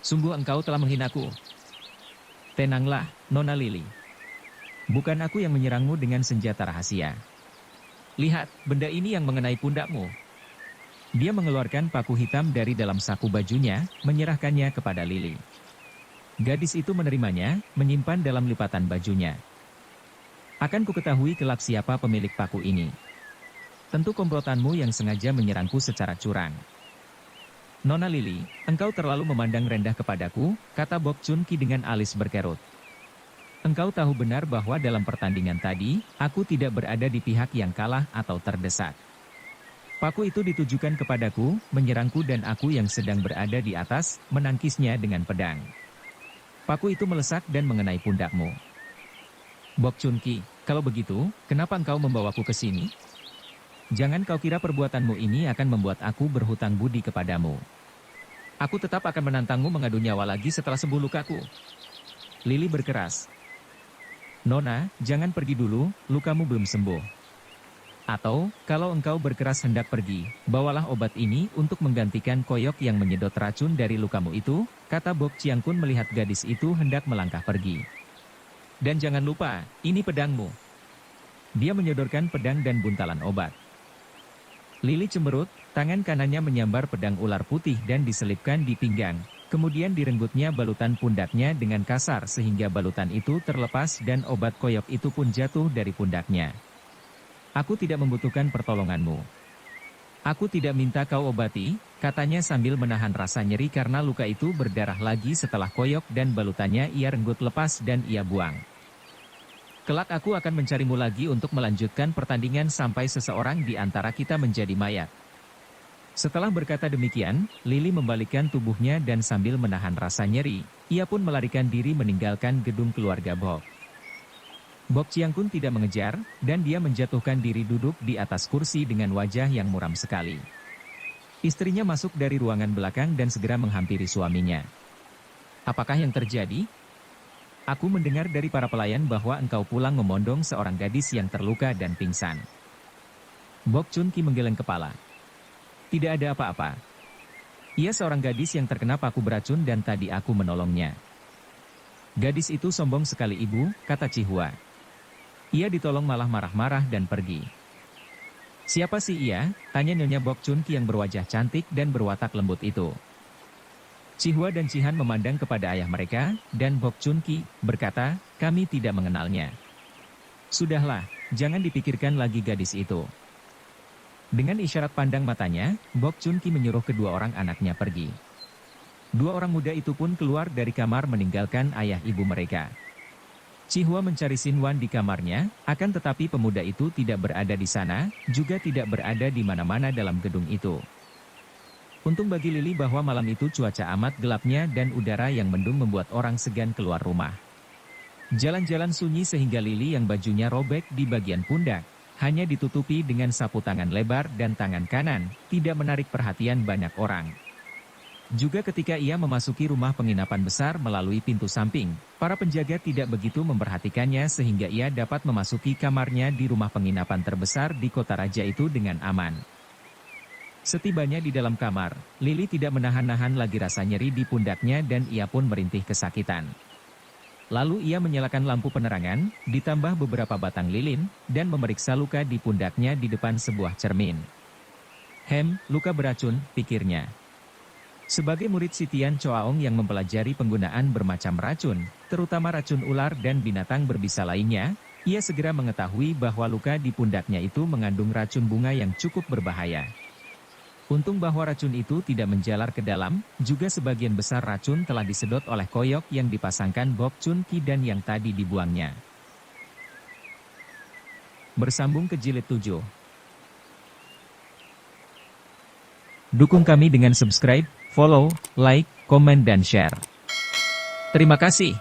Sungguh engkau telah menghinaku. Tenanglah, Nona Lily. Bukan aku yang menyerangmu dengan senjata rahasia. Lihat, benda ini yang mengenai pundakmu. Dia mengeluarkan paku hitam dari dalam saku bajunya, menyerahkannya kepada Lily. Gadis itu menerimanya, menyimpan dalam lipatan bajunya. Akan ku ketahui kelak siapa pemilik paku ini. Tentu komplotanmu yang sengaja menyerangku secara curang. Nona Lily, engkau terlalu memandang rendah kepadaku, kata Bob Chun Ki dengan alis berkerut. Engkau tahu benar bahwa dalam pertandingan tadi, aku tidak berada di pihak yang kalah atau terdesak. Paku itu ditujukan kepadaku, menyerangku dan aku yang sedang berada di atas, menangkisnya dengan pedang. Paku itu melesak dan mengenai pundakmu. Bob Chun Ki, kalau begitu, kenapa engkau membawaku ke sini? Jangan kau kira perbuatanmu ini akan membuat aku berhutang budi kepadamu. Aku tetap akan menantangmu mengadu nyawa lagi setelah sembuh lukaku. Lily berkeras. Nona, jangan pergi dulu, lukamu belum sembuh. Atau, kalau engkau berkeras hendak pergi, bawalah obat ini untuk menggantikan koyok yang menyedot racun dari lukamu itu, kata Bob Chiang Kun melihat gadis itu hendak melangkah pergi. Dan jangan lupa, ini pedangmu. Dia menyodorkan pedang dan buntalan obat. Lily cemberut, tangan kanannya menyambar pedang ular putih dan diselipkan di pinggang, kemudian direnggutnya balutan pundaknya dengan kasar sehingga balutan itu terlepas dan obat koyok itu pun jatuh dari pundaknya. Aku tidak membutuhkan pertolonganmu. Aku tidak minta kau obati, katanya sambil menahan rasa nyeri karena luka itu berdarah lagi setelah koyok dan balutannya ia renggut lepas dan ia buang. Kelak aku akan mencarimu lagi untuk melanjutkan pertandingan sampai seseorang di antara kita menjadi mayat. Setelah berkata demikian, Lily membalikkan tubuhnya dan sambil menahan rasa nyeri, ia pun melarikan diri meninggalkan gedung keluarga Bok. Bok Chiang Kun tidak mengejar, dan dia menjatuhkan diri duduk di atas kursi dengan wajah yang muram sekali. Istrinya masuk dari ruangan belakang dan segera menghampiri suaminya. Apakah yang terjadi? Aku mendengar dari para pelayan bahwa engkau pulang memondong seorang gadis yang terluka dan pingsan. Bok Chun Ki menggeleng kepala. Tidak ada apa-apa. Ia seorang gadis yang terkena paku beracun dan tadi aku menolongnya. Gadis itu sombong sekali ibu, kata Cihua. Ia ditolong malah marah-marah dan pergi. Siapa sih ia? Tanya Nyonya Bok Chun Ki yang berwajah cantik dan berwatak lembut itu. Cihua dan Cihan memandang kepada ayah mereka, dan Bok Chun Ki berkata, kami tidak mengenalnya. Sudahlah, jangan dipikirkan lagi gadis itu. Dengan isyarat pandang matanya, Bok Chun Ki menyuruh kedua orang anaknya pergi. Dua orang muda itu pun keluar dari kamar meninggalkan ayah ibu mereka. Cihua mencari Sin Wan di kamarnya, akan tetapi pemuda itu tidak berada di sana, juga tidak berada di mana-mana dalam gedung itu. Untung bagi Lily bahwa malam itu cuaca amat gelapnya dan udara yang mendung membuat orang segan keluar rumah. Jalan-jalan sunyi sehingga Lily yang bajunya robek di bagian pundak, hanya ditutupi dengan sapu tangan lebar dan tangan kanan, tidak menarik perhatian banyak orang. Juga ketika ia memasuki rumah penginapan besar melalui pintu samping, para penjaga tidak begitu memperhatikannya sehingga ia dapat memasuki kamarnya di rumah penginapan terbesar di kota raja itu dengan aman. Setibanya di dalam kamar, Lily tidak menahan-nahan lagi rasa nyeri di pundaknya dan ia pun merintih kesakitan. Lalu ia menyalakan lampu penerangan, ditambah beberapa batang lilin, dan memeriksa luka di pundaknya di depan sebuah cermin. Luka beracun, pikirnya. Sebagai murid Sitian Choaong yang mempelajari penggunaan bermacam racun, terutama racun ular dan binatang berbisa lainnya, ia segera mengetahui bahwa luka di pundaknya itu mengandung racun bunga yang cukup berbahaya. Untung bahwa racun itu tidak menjalar ke dalam, juga sebagian besar racun telah disedot oleh koyok yang dipasangkan Bok Chun Ki dan yang tadi dibuangnya. Bersambung ke jilid 7. Dukung kami dengan subscribe, follow, like, komen dan share. Terima kasih.